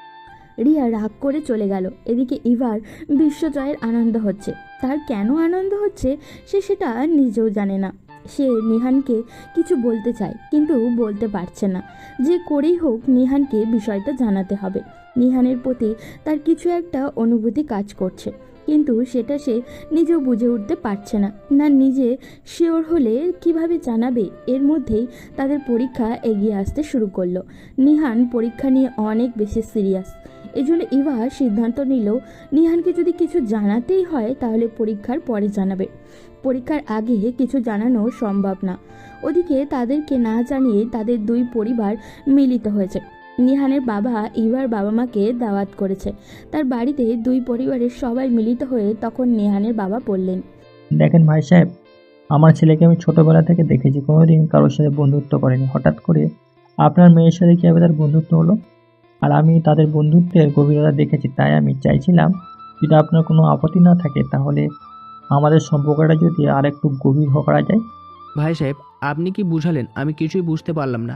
রিয়া রাগ করে চলে গেল। এদিকে ইভার বিশ্বজয়ের আনন্দ হচ্ছে। তার কেন আনন্দ হচ্ছে সে সেটা নিজেও জানে না। সে নিহানকে কিছু বলতে চায় কিন্তু বলতে পারছে না। যে করেই হোক নিহানকে বিষয়টা জানাতে হবে। নিহানের প্রতি তার কিছু একটা অনুভূতি কাজ করছে, কিন্তু সেটা সে নিজেও বুঝে উঠতে পারছে না। না নিজে শিওর হলে কিভাবে জানাবে। এর মধ্যেই তাদের পরীক্ষা এগিয়ে আসতে শুরু করলো। নিহান পরীক্ষা নিয়ে অনেক বেশি সিরিয়াস। এজন্য ইভা সিদ্ধান্ত নিল নিহানকে যদি কিছু জানাতেই হয় তাহলে পরীক্ষার পরে জানাবে। পরীক্ষার আগে কিছু জানানো সম্ভব না। ওদিকে তাদেরকে না জানিয়ে তাদের দুই পরিবার মিলিত হয়েছে। নিহানের বাবা ইভার বাবা মাকে দাওয়াত করেছে। তার বাড়িতে দুই পরিবারের সবাই মিলিত হয়ে তখন নিহানের বাবা বললেন, দেখেন ভাই সাহেব, আমার ছেলেকে আমি ছোটবেলা থেকে দেখেছি, কোনোদিন কারোর সাথে বন্ধুত্ব করেনি। হঠাৎ করে আপনার মেয়ের সাথে কীভাবে তার বন্ধুত্ব হলো? আর আমি তাদের বন্ধুত্বের গভীরতা দেখেছি, তাই আমি চাইছিলাম যদি আপনার কোনো আপত্তি না থাকে তাহলে আমাদের সম্পর্কটা যদি আর একটু গভীর করা যায়। ভাই সাহেব, আপনি কি বুঝালেন? আমি কিছুই বুঝতে পারলাম না।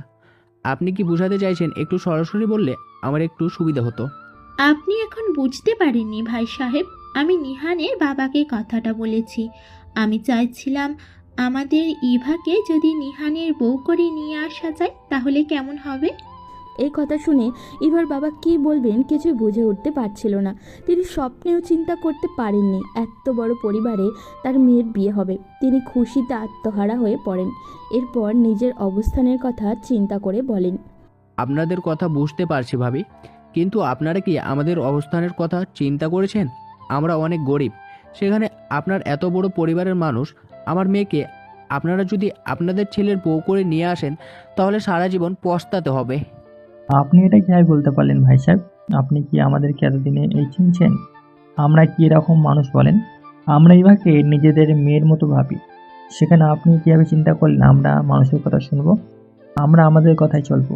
আপনি কি বুঝাতে চাইছেন? একটু সরাসরি বললে আমার একটু সুবিধা হতো। আপনি এখন বুঝতে পারেননি ভাই সাহেব, আমি নিহানের বাবাকে কথাটা বলেছি। আমি চাইছিলাম আমাদের ইভাকে যদি নিহানের বউ করে নিয়ে আসা যায় তাহলে কেমন হবে। এই কথা শুনে ইভার বাবা কী বলবেন কিছু বুঝে উঠতে পারছিল না। তিনি স্বপ্নেও চিন্তা করতে পারেননি এত বড় পরিবারে তার মেয়ের বিয়ে হবে। তিনি খুশিতে আত্মহারা হয়ে পড়েন। এরপর নিজের অবস্থানের কথা চিন্তা করে বলেন, আপনাদের কথা বুঝতে পারছি ভাবি, কিন্তু আপনারা কি আমাদের অবস্থানের কথা চিন্তা করেছেন? আমরা অনেক গরিব, সেখানে আপনার এত বড় পরিবারের মানুষ আমার মেয়েকে আপনারা যদি আপনাদের ছেলের বউ করে নিয়ে আসেন তাহলে সারা জীবন পস্তাতে হবে। আপনি এটা কীভাবে বলতে পারলেন ভাই সাহেব? আপনি কি আমাদেরকে এতদিনে এই চিনছেন? আমরা কি এরকম মানুষ বলেন? আমরা ইভাকে নিজেদের মেয়ের মতো ভাবি, সেখানে আপনি কীভাবে চিন্তা করলেন আমরা মানুষের কথা শুনবো? আমরা আমাদের কথাই চলবো,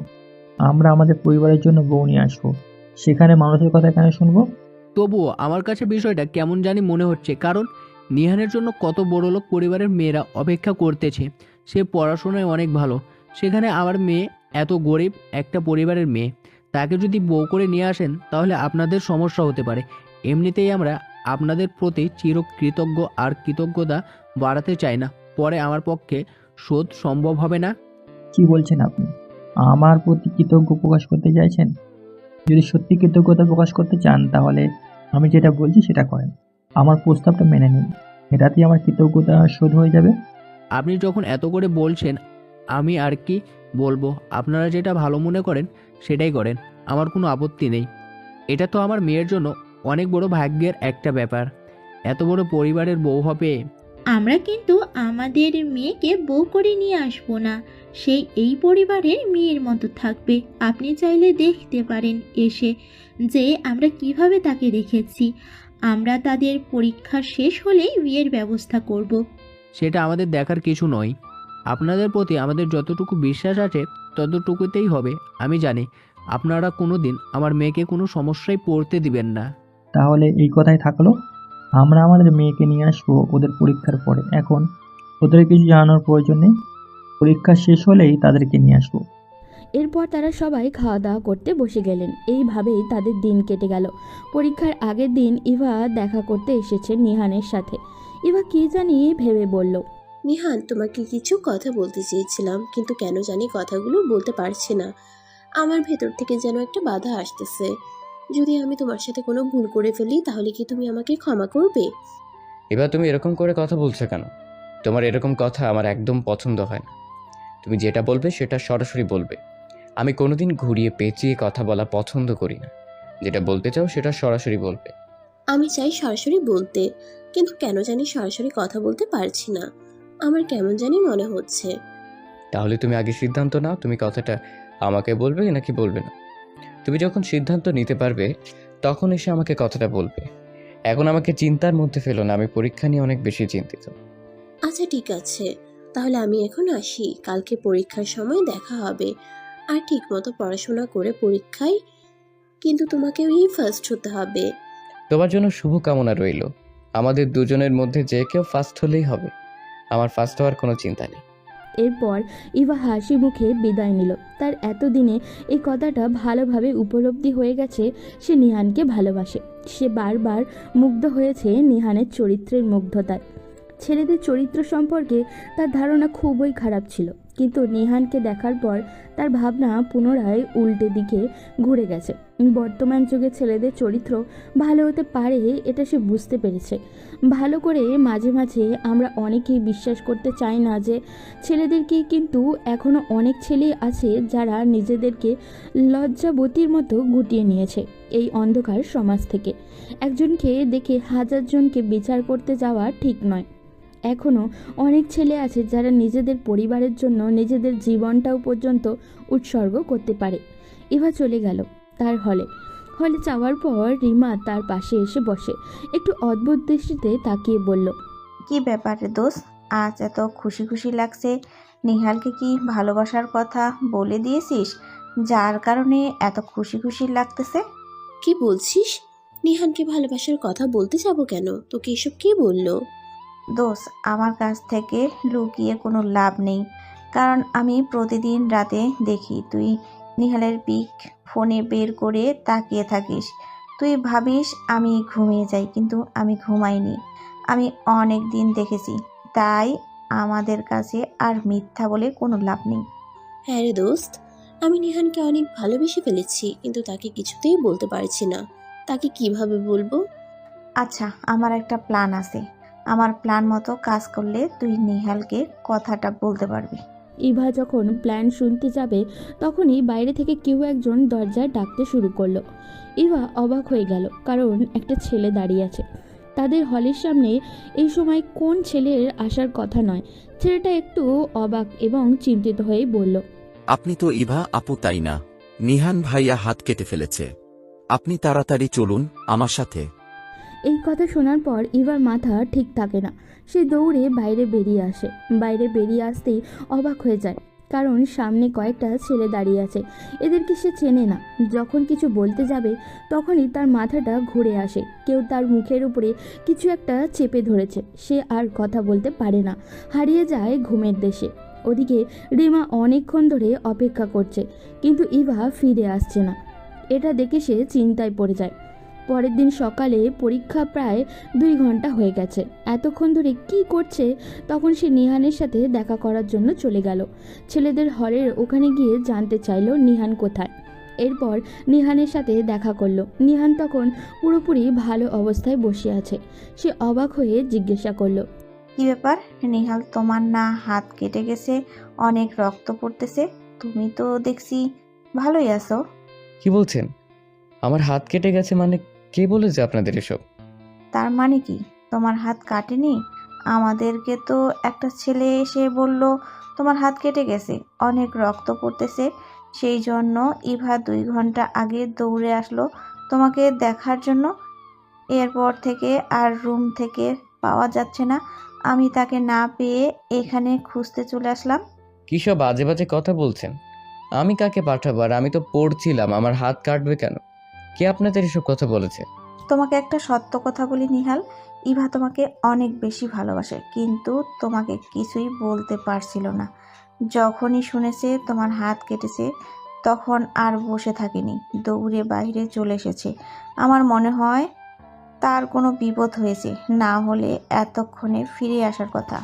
আমরা আমাদের পরিবারের জন্য বউ নিয়ে আসবো, সেখানে মানুষের কথা কেন শুনবো? তবুও আমার কাছে বিষয়টা কেমন জানি মনে হচ্ছে, কারণ নিহানের জন্য কত বড়লোক পরিবারের মেয়েরা অপেক্ষা করতেছে। সে পড়াশোনায় অনেক ভালো, সেখানে আমার মেয়ে এত গরিব একটা পরিবারের মেয়ে। তাকে যদি বউ করে নিয়ে আসেন তাহলে আপনাদের সমস্যা হতে পারে। এমনিতেই আমরা আপনাদের প্রতি চিরকৃতজ্ঞ, আর কৃতজ্ঞতা বাড়াতে চাই না, পরে আমার পক্ষে শোধ সম্ভব হবে না। কি বলছেন আপনি? আমার প্রতি কৃতজ্ঞ প্রকাশ করতে চাইছেন? যদি সত্যি কৃতজ্ঞতা প্রকাশ করতে চান তাহলে আমি যেটা বলছি সেটা করেন, আমার প্রস্তাবটা মেনে নিন, এটাতেই আমার কৃতজ্ঞতা শোধ হয়ে যাবে। আপনি যখন এত করে বলছেন আমি আর কি বলবো। আপনারা যেটা ভালো মনে করেন সেটাই করেন, আমার কোনো আপত্তি নেই। এটা তো আমার মেয়ের জন্য অনেক বড় ভাগ্যের একটা ব্যাপার, এত বড় পরিবারের বউ হবে। আমরা কিন্তু আমাদের মেয়েকে বউ করে নিয়ে আসবো না, সেই এই পরিবারের মেয়ের মতো থাকবে। আপনি চাইলে দেখতে পারেন এসে যে আমরা কিভাবে তাকে রেখেছি। আমরা তাদের পরীক্ষা শেষ হলেই বিয়ের ব্যবস্থা করব। সেটা আমাদের দেখার কিছু নয়। আপনাদের প্রতি আমাদের যতটুকু বিশ্বাস আছে ততটুকুতেই হবে। আমি জানি আপনারা কোনো দিন আমার মেয়েকে কোনো সমস্যায় পড়তে দিবেন না। তাহলে এই কথাই থাকলো, আমরা আমাদের মেয়েকে নিয়ে আসবো ওদের পরীক্ষার পরে। এখন ওদের কিছু জানানোর প্রয়োজন নেই, পরীক্ষা শেষ হলেই তাদেরকে নিয়ে আসবো। এরপর তারা সবাই খাওয়া দাওয়া করতে বসে গেলেন। এইভাবেই তাদের দিন কেটে গেল। পরীক্ষার আগের দিন ইভা দেখা করতে এসেছে নিহানের সাথে। ইভা কি জানি ভেবে বলল, নিহান, তোমাকে কিছু কথা বলতে চেয়েছিলাম, কিন্তু কেন জানি কথাগুলো বলতে পারছি না। আমার ভেতর থেকে যেন একটা বাধা আসতেছে। যদি আমি তোমার সাথে কোনো ভুল করে ফেলি তাহলে কি তুমি আমাকে ক্ষমা করবে? এবার তুমি এরকম করে কথা বলছো কেন? তোমার এরকম কথা আমার একদম পছন্দ হয় না। তুমি যেটা বলবে সেটা সরাসরি বলবে। আমি কোনোদিন ঘুরিয়ে পেঁচিয়ে কথা বলা পছন্দ করি না। যেটা বলতে চাও সেটা সরাসরি বলবে। আমি চাই সরাসরি বলতে, কিন্তু কেন জানি সরাসরি কথা বলতে পারছি না। আমার কেমন জানি মনে হচ্ছে। তাহলে তুমি আগে সিদ্ধান্ত নাও, তুমি কথাটা আমাকে বলবে নাকি বলবে না। তুমি যখন সিদ্ধান্ত নিতে পারবে তখন এসে আমাকে কথাটা বলবে। এখন আমাকে চিন্তার মধ্যে ফেলো না, আমি পরীক্ষা নিয়ে অনেক বেশি চিন্তিত। আচ্ছা ঠিক আছে, তাহলে আমি এখন আসি। কালকে পরীক্ষার সময় দেখা হবে। আর ঠিক মতো পড়াশোনা করে পরীক্ষায় কিন্তু তোমাকেও ফার্স্ট হতে হবে। তোমার জন্য শুভকামনা রইল। আমাদের দুজনের মধ্যে যে কেউ ফার্স্ট হলেই হবে। আমার ফার্স্ট হওয়ার কোনো চিন্তা নেই। এরপর ইভা হাসি মুখে বিদায় নিল। তার এতদিনে এই কথাটা ভালোভাবে উপলব্ধি হয়ে গেছে, সে নিহানকে ভালোবাসে। সে বারবার মুগ্ধ হয়েছে নিহানের চরিত্রের মুগ্ধতায়। ছেলেদের চরিত্র সম্পর্কে তার ধারণা খুবই খারাপ ছিল, কিন্তু নিহানকে দেখার পর তার ভাবনা পুনরায় উল্টে দিকে ঘুরে গেছে। বর্তমান যুগে ছেলেদের চরিত্র ভালো হতে পারে, এটা সে বুঝতে পেরেছে ভালো করে। মাঝে মাঝে আমরা অনেকেই বিশ্বাস করতে চাই না যে ছেলেদেরকে, কিন্তু এখনও অনেক ছেলে আছে যারা নিজেদেরকে লজ্জাবতীর মতো গুটিয়ে নিয়েছে এই অন্ধকার সমাজ থেকে। একজনকে দেখে হাজারজনকে বিচার করতে যাওয়া ঠিক নয়। এখনও অনেক ছেলে আছে যারা নিজেদের পরিবারের জন্য নিজেদের জীবনটাও পর্যন্ত উৎসর্গ করতে পারে। ইভা চলে গেল তার হলে যাওয়ার পর রিমা তার পাশে এসে বসে, একটু অদ্ভুত দৃষ্টিতে তাকিয়ে বলল, কি ব্যাপার রে দোস্ত, আজ এত খুশি খুশি লাগছে? নিহালকে কি ভালোবাসার কথা বলে দিয়েছিস যার কারণে এত খুশি খুশি লাগতেছে? কি বলছিস? নিহানকে ভালোবাসার কথা বলতে যাব কেন? তোকে এসব কে বললো? দোস্ত, আমার কাছ থেকে লুকিয়ে কোনো লাভ নেই, কারণ আমি প্রতিদিন রাতে দেখি তুই নিহালের পিক ফোনে বের করে তাকিয়ে থাকিস। তুই ভাবিস আমি ঘুমিয়ে যাই, কিন্তু আমি ঘুমাইনি। আমি অনেক দিন দেখেছি, তাই আমাদের কাছে আর মিথ্যা বলে কোনো লাভ নেই। হ্যাঁ রে দোস্ত, আমি নিহানকে অনেক ভালোবেসে ফেলেছি, কিন্তু তাকে কিছুতেই বলতে পারছি না। তাকে কিভাবে বলবো? আচ্ছা, আমার একটা প্ল্যান আছে। আমার প্ল্যান মতো কাজ করলে তুই নিহালকে কথাটা বলতে পারবি। ইভা যখন প্ল্যান শুনতে যাবে তখনই বাইরে থেকে কেউ একজন দরজায় ডাকতে শুরু করলো। ইভা অবাক হয়ে গেল, কারণ একটা ছেলে দাঁড়িয়ে আছে তাদের হলের সামনে। এই সময় কোন ছেলের আসার কথা নয়। ছেলেটা একটু অবাক এবং চিন্তিত হয়ে বলল, আপনি তো ইভা আপু, তাই না? নিহান ভাইয়া হাত কেটে ফেলেছে। আপনি তাড়াতাড়ি চলুন আমার সাথে। এই কথা শোনার পর ইভার মাথা ঠিক থাকে না। সে দৌড়ে বাইরে বেরিয়ে আসে। বাইরে বেরিয়ে আসতেই অবাক হয়ে যায়, কারণ সামনে কয়েকটা ছেলে দাঁড়িয়ে আছে। এদেরকে সে চেনে না। যখন কিছু বলতে যাবে তখনই তার মাথাটা ঘুরে আসে। কেউ তার মুখের উপরে কিছু একটা চেপে ধরেছে। সে আর কথা বলতে পারে না, হারিয়ে যায় ঘুমের দেশে। ওদিকে রিমা অনেকক্ষণ ধরে অপেক্ষা করছে, কিন্তু ইভা ফিরে আসছে না। এটা দেখে সে চিন্তায় পড়ে যায়। পরের দিন সকালে পরীক্ষা প্রায় 2 ঘন্টা হয়ে গেছে। এতক্ষণ ধরে কি করছে? তখন সে নিহানের সাথে দেখা করার জন্য চলে গেল। ছেলেদের হলের ওখানে গিয়ে জানতে চাইলো নিহান কোথায়। এরপর নিহানের সাথে দেখা করলো। নিহান তখন পুরোপুরি ভালো অবস্থায় বসে আছে। সে অবাক হয়ে জিজ্ঞাসা করলো, কি ব্যাপার নিহাল, তোমার না হাত কেটে গেছে, অনেক রক্ত পড়তেছে? তুমি তো দেখছি ভালোই আছো। কি বলছেন? আমার হাত কেটে গেছে মানে? কে বলেছে আপনাদের এসব? তার মানে কি তোমার হাত কাটেনি? আমাদেরকে তো একটা ছেলে এসে বলল তোমার হাত কেটে গেছে, অনেক রক্ত পড়তেছে। সেই জন্য ইভা 2 ঘন্টা আগে দৌড়ে আসলো তোমাকে দেখার জন্য। এরপর থেকে আর রুম থেকে পাওয়া যাচ্ছে না। আমি তাকে না পেয়ে এখানে খুঁজতে চলে আসলাম। কি সব বাজে বাজে কথা বলছেন? আমি কাকে পাঠাবো? আর আমি তো পড়ছিলাম, আমার হাত কাটবে কেন? কে আপনাদের এসব কথা বলেছে? তোমাকে একটা সত্য কথা বলি নিহাল, ইভা তোমাকে অনেক বেশি ভালোবাসে, কিন্তু তোমাকে কিছুই বলতে পারছিল না। যখনই শুনেছে তোমার হাত কেটেছে তখন আর বসে থাকেনি, দৌড়ে বাইরে চলে এসেছে। আমার মনে হয় তার কোনো বিপদ হয়েছে, না হলে এতক্ষণে ফিরে আসার কথা।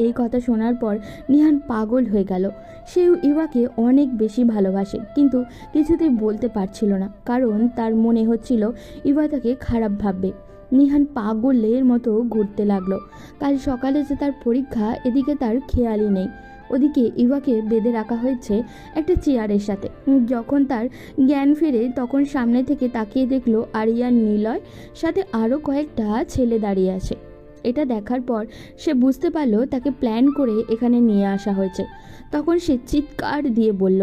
এই কথা শোনার পর নিহান পাগল হয়ে গেল। সেও ইভাকে অনেক বেশি ভালোবাসে, কিন্তু কিছুতেই বলতে পারছিল না, কারণ তার মনে হচ্ছিল ইভা তাকে খারাপ ভাববে। নিহান পাগলের মতো ঘুরতে লাগলো। কাল সকালে যে তার পরীক্ষা, এদিকে তার খেয়ালই নেই। ওদিকে ইভাকে বেঁধে রাখা হয়েছে একটা চেয়ারের সাথে। যখন তার জ্ঞান ফেরে তখন সামনে থেকে তাকিয়ে দেখলো আরিয়ান, নিলয়, সাথে আরও কয়েকটা ছেলে দাঁড়িয়ে আছে। এটা দেখার পর সে বুঝতে পারলো তাকে প্ল্যান করে এখানে নিয়ে আসা হয়েছে। তখন সে চিৎকার দিয়ে বলল,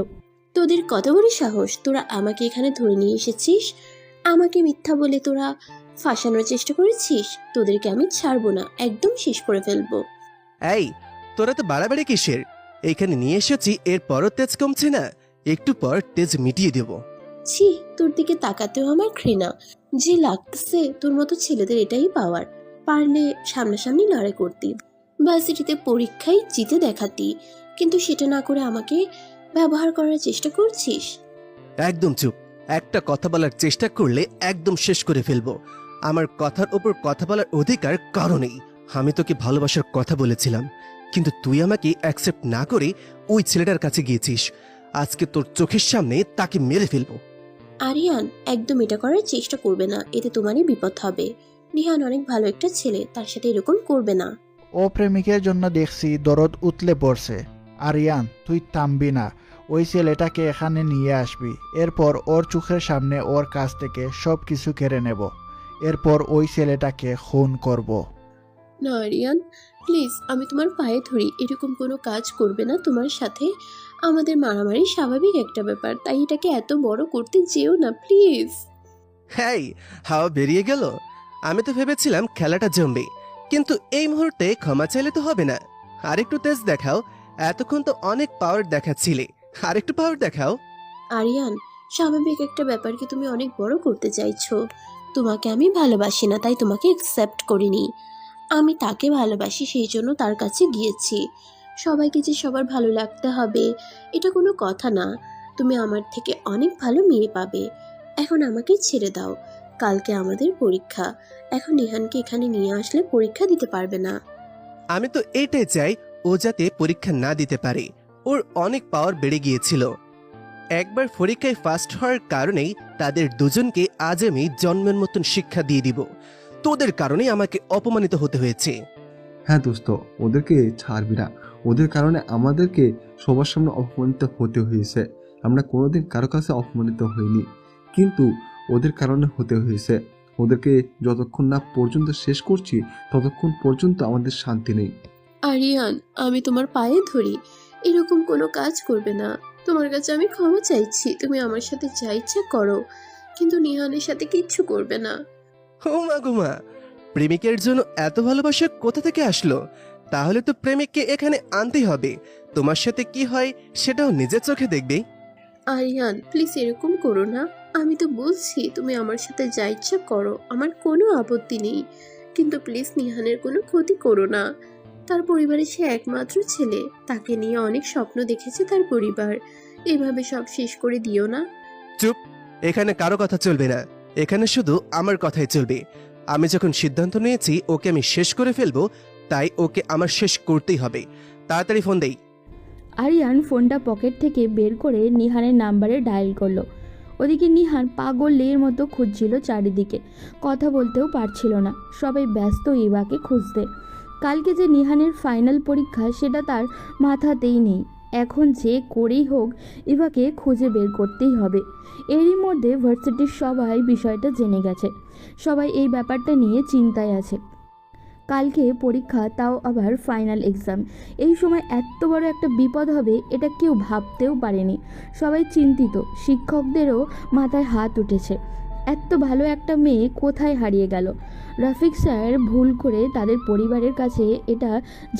তোদের কত বড় সাহস! তোরা আমাকে এখানে ধরে নিয়ে এসেছিস, আমাকে মিথ্যা বলে তোরা ফাঁসানোর চেষ্টা করেছিস। তোদেরকে আমি ছাড়বো না, একদম শেষ করে ফেলবো। এই, তোরা তো বাড়াবাড়ি কিসের? এইখানে নিয়ে এসেছি, এরপরও তেজ কমছে না। একটু পর তেজ মিটিয়ে দেব। ছি, তোর দিকে তাকাতেও আমার ঘৃণা। যে লাগতেছে তোর মতো ছেলেদের এটাই পাওয়ার। পারলে সামনাসামনি লড়াই করতি, ভার্সিটিতে পরীক্ষায় জিতে দেখাতি, কিন্তু সেটা না করে আমাকে ব্যবহার করার চেষ্টা করছিস। একদম চুপ। একটা কথা বলার চেষ্টা করলে একদম শেষ করে ফেলবো। আমার কথার ওপর কথা বলার অধিকার কারো নেই। আমি তোকে ভালোবাসার কথা বলেছিলাম, কিন্তু তুই আমাকে অ্যাকসেপ্ট না করে ওই ছেলেটার কাছে গিয়েছিস। আজকে তোর চোখের সামনে তাকে মেরে ফেলবো। আরিয়ান, একদম এটা করার চেষ্টা করবে না, এতে তোমারই বিপদ হবে। নিহান অনেক ভালো একটা ছেলে, তার সাথে এরকম করবে না। ও প্রেমিকের জন্য দেখছি দরদ উতলে পড়ছে। আরিয়ান, তুই থামবি না। ওই ছেলেটাকে এখানে নিয়ে আসবি, এরপর ওর চোখের সামনে ওর কাছ থেকে সব কিছু কেড়ে নেব, এরপর ওই ছেলেটাকে খুন করব। না আরিয়ান, প্লিজ, আমি তোমার পায়ে ধরি, এরকম কোনো কাজ করবে না তোমার সাথে। আমাদের মারামারি স্বাভাবিক একটা ব্যাপার, তাই এটাকে এত বড় করতে যেও না প্লিজ। হ্যাঁ, হাওয়া বেরিয়ে গেল। আমি তো ভেবেছিলাম খেলাটা জমবে, কিন্তু এই মুহূর্তে ক্ষমা চাইলে তো হবে না। আরেকটু তেজ দেখাও। এতক্ষণ তো অনেক পাওয়ার দেখাচ্ছিলে, আরেকটু পাওয়ার দেখাও। আরিয়ান, স্বাভাবিক একটা ব্যাপারকে তুমি অনেক বড় করতে চাইছো। তোমাকে আমি ভালোবাসি না, তাই তোমাকে অ্যাকসেপ্ট করিনি। আমি তাকে ভালোবাসি, সেই জন্য তার কাছে গিয়েছি। সবাইকে যে সবার ভালো লাগতে হবে এটা কোনো কথা না। তুমি আমার থেকে অনেক ভালো মেয়ে পাবে। এখন আমাকে ছেড়ে দাও, কালকে আমাদের পরীক্ষা। এখন নিহানকে এখানে নিয়ে আসলে পরীক্ষা দিতে পারবে না। আমি তো এটাই চাই, ও যাতে পরীক্ষা না দিতে পারে। ওর অনেক পাওয়ার বেড়ে গিয়েছিল। একবার পরীক্ষায় ফার্স্ট হওয়ার কারণেই তাদের দুজনকে আজ আমি জন্মের মতন শিক্ষা দিয়ে দিব। তোদের কারণেই আমাকে অপমানিত হতে হয়েছে। হ্যাঁ দোস্ত, ওদেরকে ছাড়বি না। ওদের কারণে আমাদেরকে সবার সামনে অপমানিত হতে হয়েছে। আমরা কোনোদিন কারো কাছে অপমানিত হইনি, কিন্তু ওদের কারণে হতে হয়েছে। ওদেরকে যতক্ষণ না পর্যন্ত শেষ করছি ততক্ষণ পর্যন্ত আমাদের শান্তি নেই। আরিয়ান, আমি তোমার পায়ে ধরি, এরকম কোনো কাজ করবে না। তোমার কাছে আমি ক্ষমা চাইছি, তুমি আমার সাথে যা ইচ্ছা করো, কিন্তু নিহানের সাথে কিচ্ছু করবে না। হোমা গুমা, প্রেমিকের জন্য এত ভালোবাসা কোথা থেকে আসলো? তাহলে তো প্রেমিককে এখানে আনতেই হবে। তোমার সাথে কি হয় সেটাও নিজের চোখে দেখবে। আরিয়ান, প্লিজ এরকম করো না। আমি তো বলছি তুমি আমার সাথে যা ইচ্ছা করো, আমার কোনো আপত্তি নেই, কিন্তু প্লিজ নিহানের কোনো ক্ষতি করো না। তার পরিবারে সে একমাত্র ছেলে, তাকে নিয়ে অনেক স্বপ্ন দেখেছে তার পরিবার। এভাবে সব শেষ করে দিও না। চুপ, এখানে কারো কথা চলবে না। এখানে শুধু আমার কথাই চলবে। আমি যখন সিদ্ধান্ত নিয়েছি ওকে আমি শেষ করে ফেলবো, তাই ওকে আমার শেষ করতেই হবে। তাড়াতাড়ি ফোন দেই। আরিয়ান ফোনটা পকেট থেকে বের করে নিহানের নাম্বারে ডায়াল করলো। ওদিকে নিহান পাগলের মতো খুঁজছিল চারিদিকে, কথা বলতেও পারছিল না। সবাই ব্যস্ত ইভাকে খুঁজতে। কালকে যে নিহানের ফাইনাল পরীক্ষা সেটা তার মাথাতেই নেই। এখন যে করেই হোক ইভাকে খুঁজে বের করতেই হবে। এরই মধ্যে ভার্সিটির সবাই বিষয়টা জেনে গেছে। সবাই এই ব্যাপারটা নিয়ে চিন্তায় আছে। কালকে পরীক্ষা, তাও আবার ফাইনাল এক্সাম। এই সময় এত বড় একটা বিপদ হবে এটা কেউ ভাবতেও পারেনি। সবাই চিন্তিত, শিক্ষকদেরও মাথায় হাত উঠেছে। এত ভালো একটা মেয়ে কোথায় হারিয়ে গেল? রফিক স্যার ভুল করে তাদের পরিবারের কাছে এটা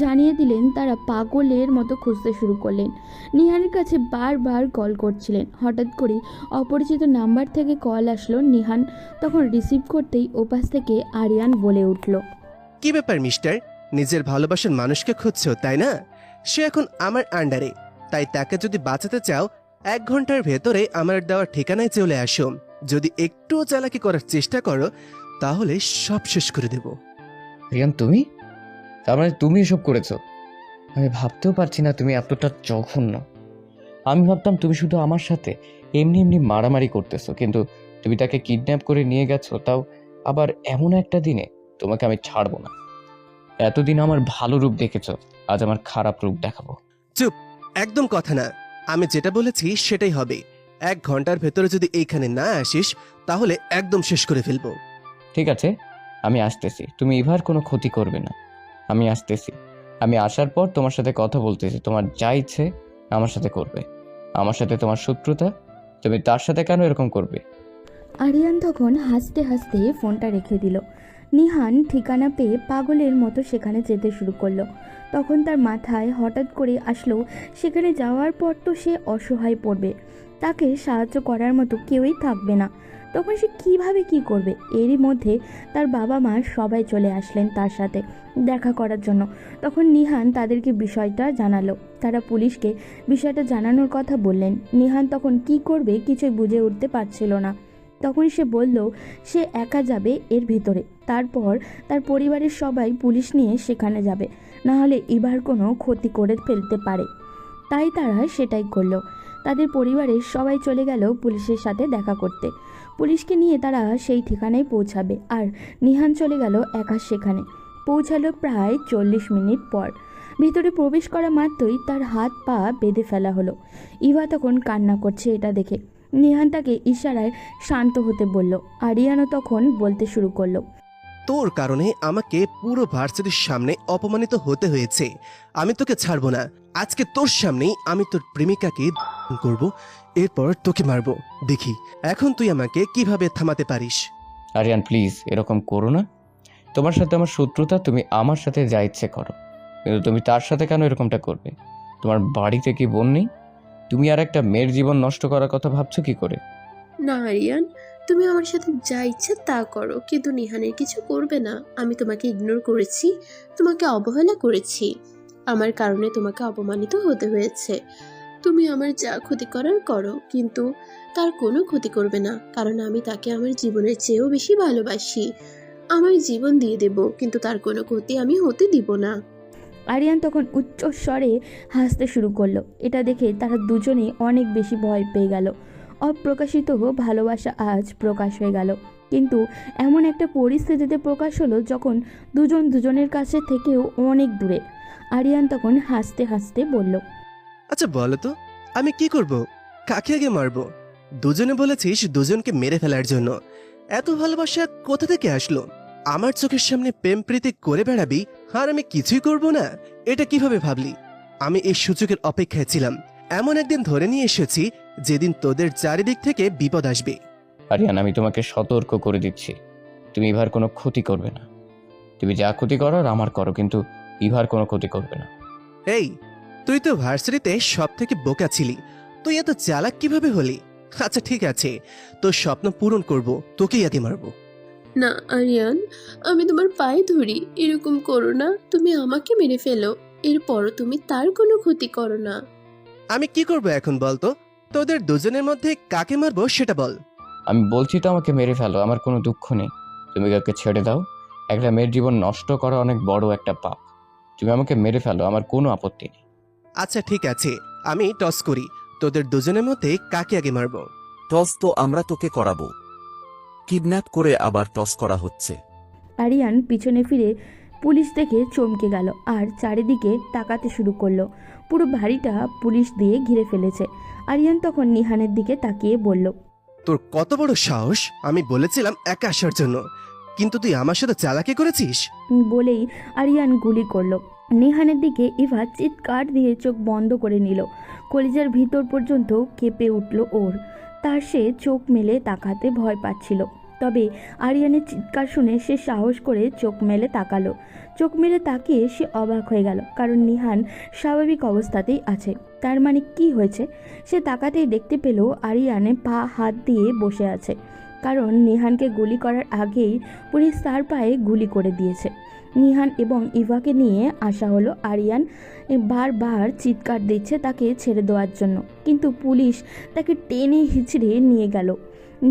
জানিয়ে দিলেন। তারা পাগলের মতো খুঁজতে শুরু করলেন। নিহানের কাছে বারবার কল করছিলেন। হঠাৎ করে অপরিচিত নাম্বার থেকে কল আসলো। নিহান তখন রিসিভ করতেই ওপাশ থেকে আরিয়ান বলে উঠল, কি ব্যাপার মিস্টার? নিজের ভালোবাসার মানুষকে খুঁজছো তাই না? সে এখন আমার আন্ডারে, তাই তাকে যদি বাঁচাতে চাও 1 ঘন্টার ভেতরে আমার দেওয়ার ঠিকানায় চলে আসো। যদি একটুও চালাকি করার চেষ্টা করো তাহলে সব শেষ করে দেব। রিয়ান, তুমি? তার মানে তুমি এসব করেছো? আমি ভাবতেও পারছি না তুমি এতটা জঘন্য। আমি ভাবতাম তুমি শুধু আমার সাথে এমনি এমনি মারামারি করতেছো, কিন্তু তুমি তাকে কিডন্যাপ করে নিয়ে গেছো, তাও আবার এমন একটা দিনে। তোমাকে আমি ছাড়বো না। এতদিন আমার ভালো রূপ দেখেছো, আজ আমার খারাপ রূপ দেখাবো। চুপ, একদম কথা না। আমি যেটা বলেছি সেটাই হবে। 1 ঘন্টার ভেতরে যদি এইখানে না আসিস তাহলে একদম শেষ করে ফেলবো। ঠিক আছে, আমি আসতেছি। তুমি ইভার কোনো ক্ষতি করবে না। আমি আসতেছি। আমি আসার পর তোমার সাথে কথা বলতেছি। তোমার যা ইচ্ছে আমার সাথে করবে। আমার সাথে তোমার শত্রুতা, তুমি তার সাথে কেন এরকম করবে? আরিয়ান তখন হাসতে হাসতে ফোনটা রেখে দিল। নিহান ঠিকানা পেয়ে পাগলের মতো সেখানে যেতে শুরু করলো। তখন তার মাথায় হঠাৎ করে আসলো সেখানে যাওয়ার পর তো সে অসহায় পড়বে, তাকে সাহায্য করার মতো কেউই থাকবে না। তখন সে কিভাবে কি করবে? এরই মধ্যে তার বাবা মা সবাই চলে আসলেন তার সাথে দেখা করার জন্য। তখন নিহান তাদেরকে বিষয়টা জানালো। তারা পুলিশকে বিষয়টা জানানোর কথা বললেন। নিহান তখন কি করবে কিছুই বুঝে উঠতে পারছিল না। তখন সে বলল সে একা যাবে এর ভিতরে, তারপর তার পরিবারের সবাই পুলিশ নিয়ে সেখানে যাবে, না হলে ইভার কোনো ক্ষতি করে ফেলতে পারে। তাই তারা সেটাই করলো। তাদের পরিবারের সবাই চলে গেল পুলিশের সাথে দেখা করতে। পুলিশকে নিয়ে তারা সেই ঠিকানায় পৌঁছাবে, আর নিহান চলে গেল একা সেখানে। পৌঁছালো প্রায় 40 মিনিট পর। ভিতরে প্রবেশ করা মাত্রই তার হাত পা বেঁধে ফেলা হলো। ইভা তখন কান্না করছে এটা দেখে। নিহান তাকে ইশারায় শান্ত হতে বলল। আরিয়ানও তখন বলতে শুরু করলো, তোর কারণে আমাকে পুরো ভার্সিটির সামনে অপমানিত হতে হয়েছে। আমি তোকে ছাড়বো না। আজকে তোর সামনেই আমি তোর প্রেমিকাকে করব, এরপর তোকে মারবো। দেখি এখন তুই আমাকে কিভাবে থামাতে পারিস। আরিয়ান প্লিজ এরকম করো না। তোমার সাথে আমার শত্রুতা, তুমি আমার সাথে যা ইচ্ছে করো, কিন্তু তুমি তার সাথে কেন এরকমটা করবে? তোমার বাড়িতে কি বোন নেই? তুমি আর একটা মেয়ের জীবন নষ্ট করার কথা ভাবছো কি করে? না আরিয়ান, তুমি আমার সাথে যা ইচ্ছে তা করো, কিন্তু নিহানের কিছু করবে না। আমি তোমাকে ইগনোর করেছি, তোমাকে অবহেলা করেছি, আমার কারণে তোমাকে অপমানিত হতে হয়েছে। তুমি আমার যা ক্ষতি করার করো, কিন্তু তার কোনো ক্ষতি করবে না, কারণ আমি তাকে আমার জীবনের চেয়েও বেশি ভালোবাসি। আমার জীবন দিয়ে দেব, কিন্তু তার কোনো ক্ষতি আমি হতে দিব না। আরিয়ান তখন উচ্চ স্বরে হাসতে শুরু করলো। এটা দেখে তারা দুজনেই অনেক বেশি ভয় পেয়ে গেল। অপ্রকাশিত ভালোবাসা আজ প্রকাশ হয়ে গেল, কিন্তু এমন একটা পরিস্থিতিতে প্রকাশ হলো যখন দুজন দুজনের কাছে থেকেও অনেক দূরে। আরিয়ান তখন হাসতে হাসতে বলল, আচ্ছা বলো তো, আমি কি করব? কাকে আগে মারবো? দুজনে বলেছিস দুজনকে মেরে ফেলার জন্য। এত ভালোবাসা কোথা থেকে আসলো? আমার চোখের সামনে প্রেম প্রীতি করে বেড়াবি, আর আমি কিছুই করব না? এটা কিভাবে ভাবলি? আমি এই সুযোগের অপেক্ষায় ছিলাম। এমন একদিন ধরে নিয়ে এসেছি যেদিন তোদের চারিদিক থেকে বিপদ আসবে। আরিয়ান আমি তোমাকে সতর্ক করে দিচ্ছি, তুমি ইভার কোনো ক্ষতি করবে না। তুমি যা ক্ষতি করার আমার করো, কিন্তু ইভার কোনো ক্ষতি করবে না। এই, তুই তো ভার্সিটিতে সব থেকে বোকা ছিলি, তুই এত চালাক কিভাবে হলি? আচ্ছা ঠিক আছে, তোর স্বপ্ন পূরণ করব, তোকেই আগে মারবো। না আরিয়ান, আমি তোমার পায়ে ধরি, এরকম করো না। তুমি আমাকে মেরে ফেলো, এরপরও তুমি তার কোনো ক্ষতি করো না। আমি কি করব এখন বলতো? তোদের দুজনের মধ্যে কাকে মারবো সেটা বল। আমি বলছি তো আমাকে মেরে ফেলো, আমার কোনো দুঃখ নেই। তুমি কাউকে ছেড়ে দাও। একটা মেয়ের জীবন নষ্ট করা অনেক বড় একটা পাপ। তুমি আমাকে মেরে ফেলো, আমার কোনো আপত্তি নেই। আচ্ছা ঠিক আছে, আমি টস করি, তোদের দুজনের মধ্যে কাকে আগে মারবো। টস তো আমরা তোকে করাবো। কিডন্যাপ করে আবার টস করা হচ্ছে। আরিয়ান পিছনে ফিরে পুলিশ দেখে চমকে গেল আর চারিদিকে তাকাতে শুরু করলো। পুরো বাড়িটা পুলিশ দিয়ে ঘিরে ফেলেছে। আরিয়ান তখন নিহানের দিকে তাকিয়ে বলল, তোর কত বড় সাহস! আমি বলেছিলাম একা আসার জন্য, কিন্তু তুই আমার সাথে চালাকি করেছিস। বলেই আরিয়ান গুলি করলো। নিহানের দিকে ইভা চিৎকার দিয়ে চোখ বন্ধ করে নিল। কলিজার ভিতর পর্যন্ত কেঁপে উঠল ওর। তার সে চোখ মেলে তাকাতে ভয় পাচ্ছিল। তবে আরিয়ানের চিৎকার শুনে সে সাহস করে চোখ মেলে তাকালো। চোখ মেলে তাকিয়ে সে অবাক হয়ে গেল, কারণ নিহান স্বাভাবিক অবস্থাতেই আছে। তার মানে কি হয়েছে? সে তাকাতেই দেখতে পেল আরিয়ানে পা হাত দিয়ে বসে আছে, কারণ নিহানকে গুলি করার আগেই পুলিশ তার পায়ে গুলি করে দিয়েছে। নিহান এবং ইভাকে নিয়ে আসা হলো। আরিয়ান বারবার চিৎকার দিচ্ছে তাকে ছেড়ে দেওয়ার জন্য, কিন্তু পুলিশ তাকে টেনে হিঁচড়ে নিয়ে গেল।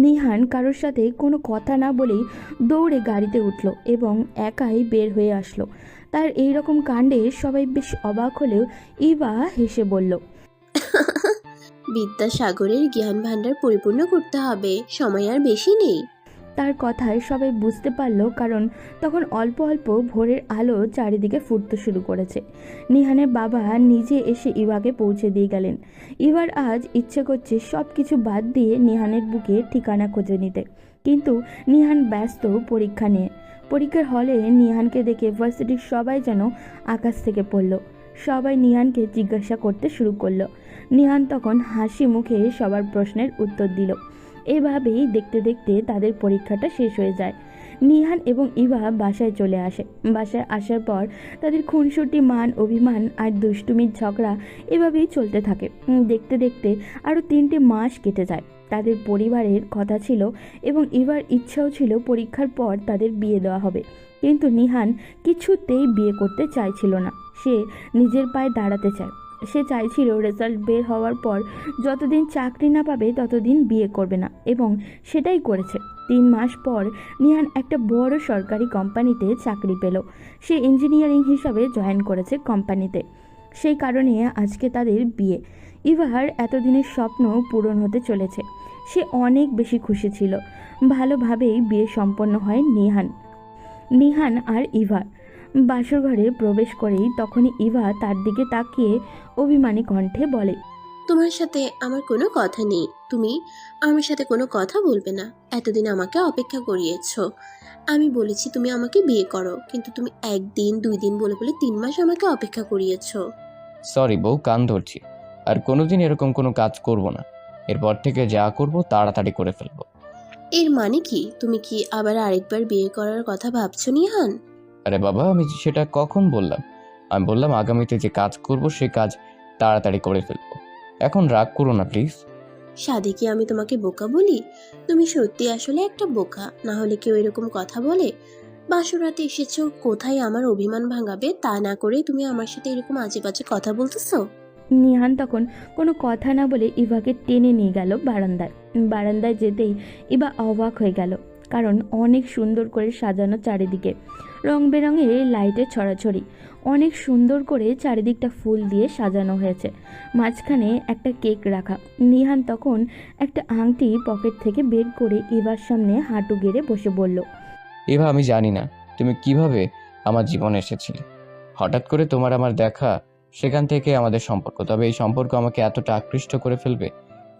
নিহান কারোর সাথে কোনো কথা না বলেই দৌড়ে গাড়িতে উঠল এবং একাই বের হয়ে আসলো। তার এই রকম কাণ্ডে সবাই বেশ অবাক হলেও ইভা হেসে বলল, বিদ্যাসাগরের জ্ঞান ভাণ্ডার পরিপূর্ণ করতে হবে, সময় আর বেশি নেই। তার কথায় সবাই বুঝতে পারলো, কারণ তখন অল্প অল্প ভোরের আলো চারিদিকে ফুটতে শুরু করেছে। নিহানের বাবা নিজে এসে ইভাকে পৌঁছে দিয়ে গেলেন। ইভার আজ ইচ্ছে করছে সব কিছু বাদ দিয়ে নিহানের বুকে ঠিকানা খুঁজে নিতে, কিন্তু নিহান ব্যস্ত পরীক্ষা নিয়ে। পরীক্ষার হলে নিহানকে দেখে ভার্সিটির সবাই যেন আকাশ থেকে পড়ল। সবাই নিহানকে জিজ্ঞাসা করতে শুরু করলো। নিহান তখন হাসি মুখে সবার প্রশ্নের উত্তর দিল। এভাবেই দেখতে দেখতে তাদের পরীক্ষাটা শেষ হয়ে যায়। নিহান এবং ইভা বাসায় চলে আসে। বাসায় আসার পর তাদের খুনসুটি, মান অভিমান আর দুষ্টুমির ঝগড়া এভাবেই চলতে থাকে। দেখতে দেখতে আরও 3টে মাস কেটে যায়। তাদের পরিবারের কথা ছিল এবং ইভার ইচ্ছাও ছিল পরীক্ষার পর তাদের বিয়ে দেওয়া হবে, কিন্তু নিহান কিছুতেই বিয়ে করতে চাইছিল না। সে নিজের পায়ে দাঁড়াতে চায়। সে চাইছিল রেজাল্ট বের হওয়ার পর যতদিন চাকরি না পাবে ততদিন বিয়ে করবে না, এবং সেটাই করেছে। 3 মাস পর নিহান একটা বড় সরকারি কোম্পানিতে চাকরি পেল। সে ইঞ্জিনিয়ারিং হিসাবে জয়েন করেছে কোম্পানিতে। সেই কারণে আজকে তাদের বিয়ে। ইভার এতদিনের স্বপ্ন পূরণ হতে চলেছে। সে অনেক বেশি খুশি ছিল। ভালোভাবেই বিয়ে সম্পন্ন হয় নিহান আর ইভার। বাসর ঘরে প্রবেশ করেই তখনই ইভা তার দিকে তাকিয়ে অভিমানী কণ্ঠে বলে, তোমার সাথে আমার কোনো কথা নেই। তুমি আমার সাথে কোনো কথা বলবে না। এতদিন আমাকে অপেক্ষা করিয়েছো। আমি বলেছি তুমি আমাকে বিয়ে করো, কিন্তু তুমি 1 দিন 2 দিন বলে বলে 3 মাস আমাকে অপেক্ষা করিয়েছো। সরি বউ, কান ধরছি। আর কোনোদিন এরকম কোনো কাজ করব না। এরপর থেকে যা করব তাড়াতাড়ি করে ফেলবো। এর মানে কি? তুমি কি আবার আরেকবার বিয়ে করার কথা ভাবছো নিহান? আরে বাবা, আমি সেটা কখন বললাম? আমি বললাম আগামীতে যে কাজ করব সে কাজ তাড়াতাড়ি করে ফেলবো। এখন রাগ করো না প্লিজ। সাদে কি আমি তোমাকে বোকা বলি? তুমি সত্যি আসলে একটা বোকা, না হলে কেউ এরকম কথা বলে? বাসরাতে এসেছো, কোথায় আমার অভিমান ভাঙাবে তা না করে তুমি আমার সাথে এরকম আজে বাজে কথা বলতেছো। নিহান তখন কোনো কথা না বলে ইভাকে টেনে নিয়ে গেল বারান্দায় যেতেই ইভা অবাক হয়ে গেল, কারণ অনেক সুন্দর করে সাজানো চারিদিকে, রং বেরঙের লাইটের ছড়াছড়ি, অনেক সুন্দর করে চারিদিকটা ফুল দিয়ে সাজানো হয়েছে। মাঝখানে একটা কেক রাখা। নিহান তখন একটা আংটি পকেট থেকে বের করে ইভার সামনে হাঁটু গেড়ে বসে বলল, এবার আমি জানি না তুমি কিভাবে আমার জীবনে এসেছিলে। হঠাৎ করে তোমার আমার দেখা, সেখান থেকে আমাদের সম্পর্ক। তবে এই সম্পর্ক আমাকে এতটা আকৃষ্ট করে ফেলবে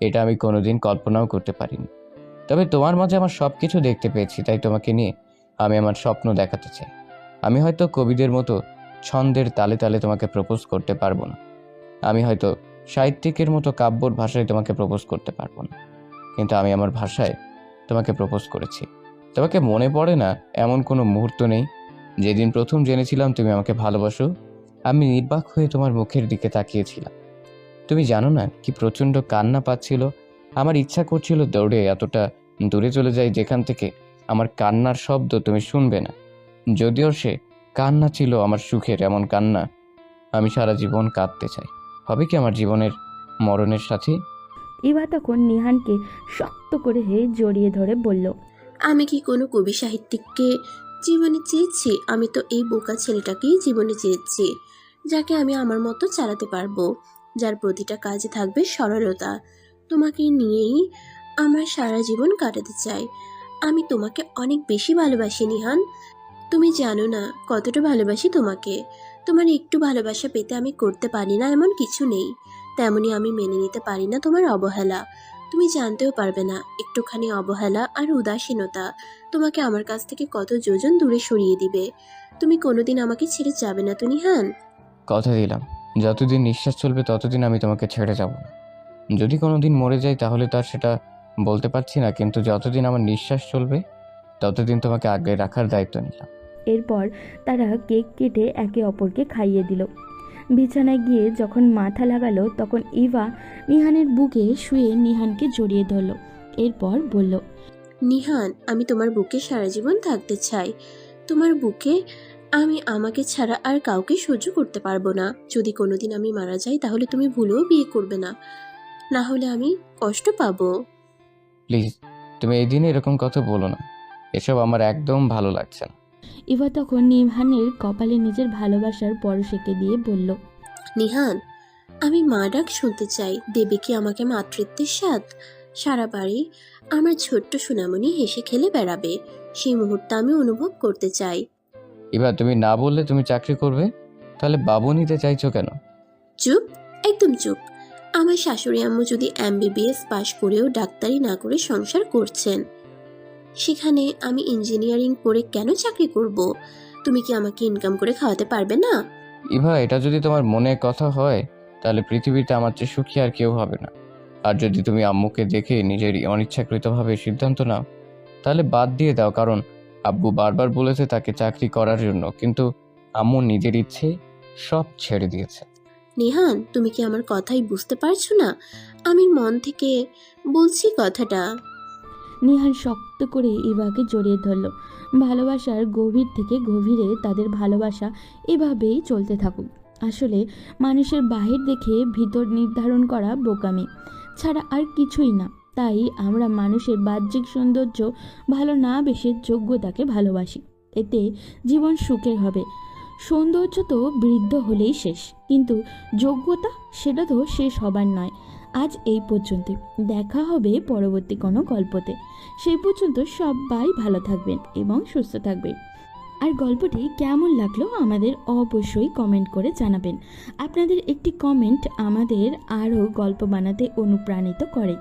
এটা আমি কোনোদিন কল্পনাও করতে পারিনি। তবে তোমার মাঝে আমার সব কিছু দেখতে পেয়েছি, তাই তোমাকে নিয়ে আমি আমার স্বপ্ন দেখাতে চাই। আমি হয়তো কবিদের মতো ছন্দের তালে তালে তোমাকে প্রপোজ করতে পারবো না। আমি হয়তো সাহিত্যিকের মতো কাব্যর ভাষায় তোমাকে প্রপোজ করতে পারবো না, কিন্তু আমি আমার ভাষায় তোমাকে প্রপোজ করেছি। তোমাকে মনে পড়ে না এমন কোনো মুহূর্ত নেই যেদিন প্রথম জেনেছিলাম তুমি আমাকে ভালোবাসো। আমি নির্বাক হয়ে তোমার মুখের দিকে তাকিয়েছিলাম। তুমি জানো না কি প্রচণ্ড কান্না পাচ্ছিল। আমার ইচ্ছা করছিল দৌড়ে এতটা দূরে চলে যাই যেখান থেকে আমার কান্নার শব্দ তুমি শুনবে না। যদিও সে কান্না ছিল আমার সুখের এমন কান্না। আমি সারা জীবন কাঁদতে চাই। হবে কি আমার জীবনের মরণের সাথী? ইভা তখন নিহানকে শক্ত করে জড়িয়ে ধরে বলল, আমি কি কোনো কবি সাহিত্যিককে জীবনে চেয়েছি? আমি তো এই বোকা ছেলেটাকেই জীবনে চেয়েছি, যাকে আমি আমার মতো চালাতে পারবো, যার প্রতিটা কাজে থাকবে সরলতা। তোমাকে নিয়েই আমার সারা জীবন কাটাতে চাই। আমি তোমাকে অনেক বেশি ভালোবাসি নিহান। তুমি জানো না কতটা ভালোবাসি তোমাকে। তোমার একটু ভালোবাসা পেতে আমি করতে পারি না এমন কিছু নেই। তেমনি আমি মেনে নিতে পারি না তোমার অবহেলা। তুমি জানতেও পারবে না একটুখানি অবহেলা আর উদাসীনতা তোমাকে আমার কাছ থেকে কত যোজন দূরে সরিয়ে দিবে। তুমি কোনোদিন আমাকে ছেড়ে যাবে না তো নিহান? কথা দিলাম, যতদিন নিঃশ্বাস চলবে ততদিন আমি তোমাকে ছেড়ে যাব না। যদি কোনোদিন মরে যাই তাহলে তো আর সেটা বলতে পারছি না, কিন্তু যতদিন আমার নিঃশ্বাস চলবে ততদিন তোমাকে আগলে রাখার দায়িত্ব নিলাম। এরপর তারা কেক কেটে একে অপরকে খাইয়ে দিল। বিছানায় গিয়ে যখন মাথা লাগালো তখন ইভা নিহানের বুকে শুয়ে নিহানকে জড়িয়ে ধরল। এরপর বলল, নিহান, আমি তোমার বুকে সারা জীবন থাকতে চাই। তোমার বুকে আমি আমাকে ছাড়া আর কাউকে সহ্য করতে পারবো না। যদি কোনোদিন আমি মারা যাই তাহলে তুমি ভুলেও বিয়ে করবে না, না হলে আমি কষ্ট পাবো। প্লিজ, তুমি এই দিনে এরকম কথা বলো না। এসব আমার একদম ভালো লাগছে না। ইভা তখন নিহানের কপালে নিজের ভালোবাসার পরশ এঁকে দিয়ে বলল, নিহান, আমি মা ডাক শুনতে চাই। দেবে কি আমাকে মাতৃত্বের স্বাদ? সারা বাড়ি আমার ছোট্ট সোনামণি হেসে খেলে বেড়াবে। সেই মুহূর্ত আমি অনুভব করতে চাই। এবার তুমি না বললে তুমি চাকরি করবে, তাহলে বাবু নিতে চাইছো কেন? চুপ, একদম চুপ। আমার শাশুড়ি আম্মু যদি MBBS পাশ করেও ডাক্তারি না করে সংসার করছেন, সেখানে আমি ইঞ্জিনিয়ারিং পড়ে কেন চাকরি করব? তুমি কি আমাকে ইনকাম করে খাওয়াতে পারবে না? ইভা, এটা যদি তোমার মনে কথা হয় তাহলে পৃথিবীতে আমার চেয়ে সুখী আর কেউ হবে না। আর যদি তুমি আম্মুকে দেখে নিজের অনিচ্ছাকৃতভাবে সিদ্ধান্ত নাও তাহলে বাদ দিয়ে দাও, কারণ আব্বু বারবার বলেছে তাকে চাকরি করার জন্য, কিন্তু আম্মু নিজের ইচ্ছে সব ছেড়ে দিয়েছে। নিহান, তুমি কি আমার কথাই বুঝতে পারছো না? আমি মন থেকে বলছি কথাটা। নিহান শক্ত করে ইভাকে জড়িয়ে ধরল। ভালোবাসার গভীর থেকে গভীরে তাদের ভালোবাসা এভাবেই চলতে থাকুক। আসলে মানুষের বাহির দেখে ভিতর নির্ধারণ করা বোকামি ছাড়া আর কিছুই না। তাই আমরা মানুষের বাহ্যিক সৌন্দর্য ভালো না বেশে যোগ্যতাকে ভালোবাসি। এতে জীবন সুখের হবে। সৌন্দর্য তো বৃদ্ধ হলেই শেষ, কিন্তু যোগ্যতা সেটা তো শেষ হবার নয়। আজ এই পর্যন্ত, দেখা হবে পরবর্তী কোনো গল্পতে। সেই পর্যন্ত সবাই ভালো থাকবেন এবং সুস্থ থাকবেন। আর গল্পটি কেমন লাগলো আমাদের অবশ্যই কমেন্ট করে জানাবেন। আপনাদের একটি কমেন্ট আমাদের আরও গল্প বানাতে অনুপ্রাণিত করে।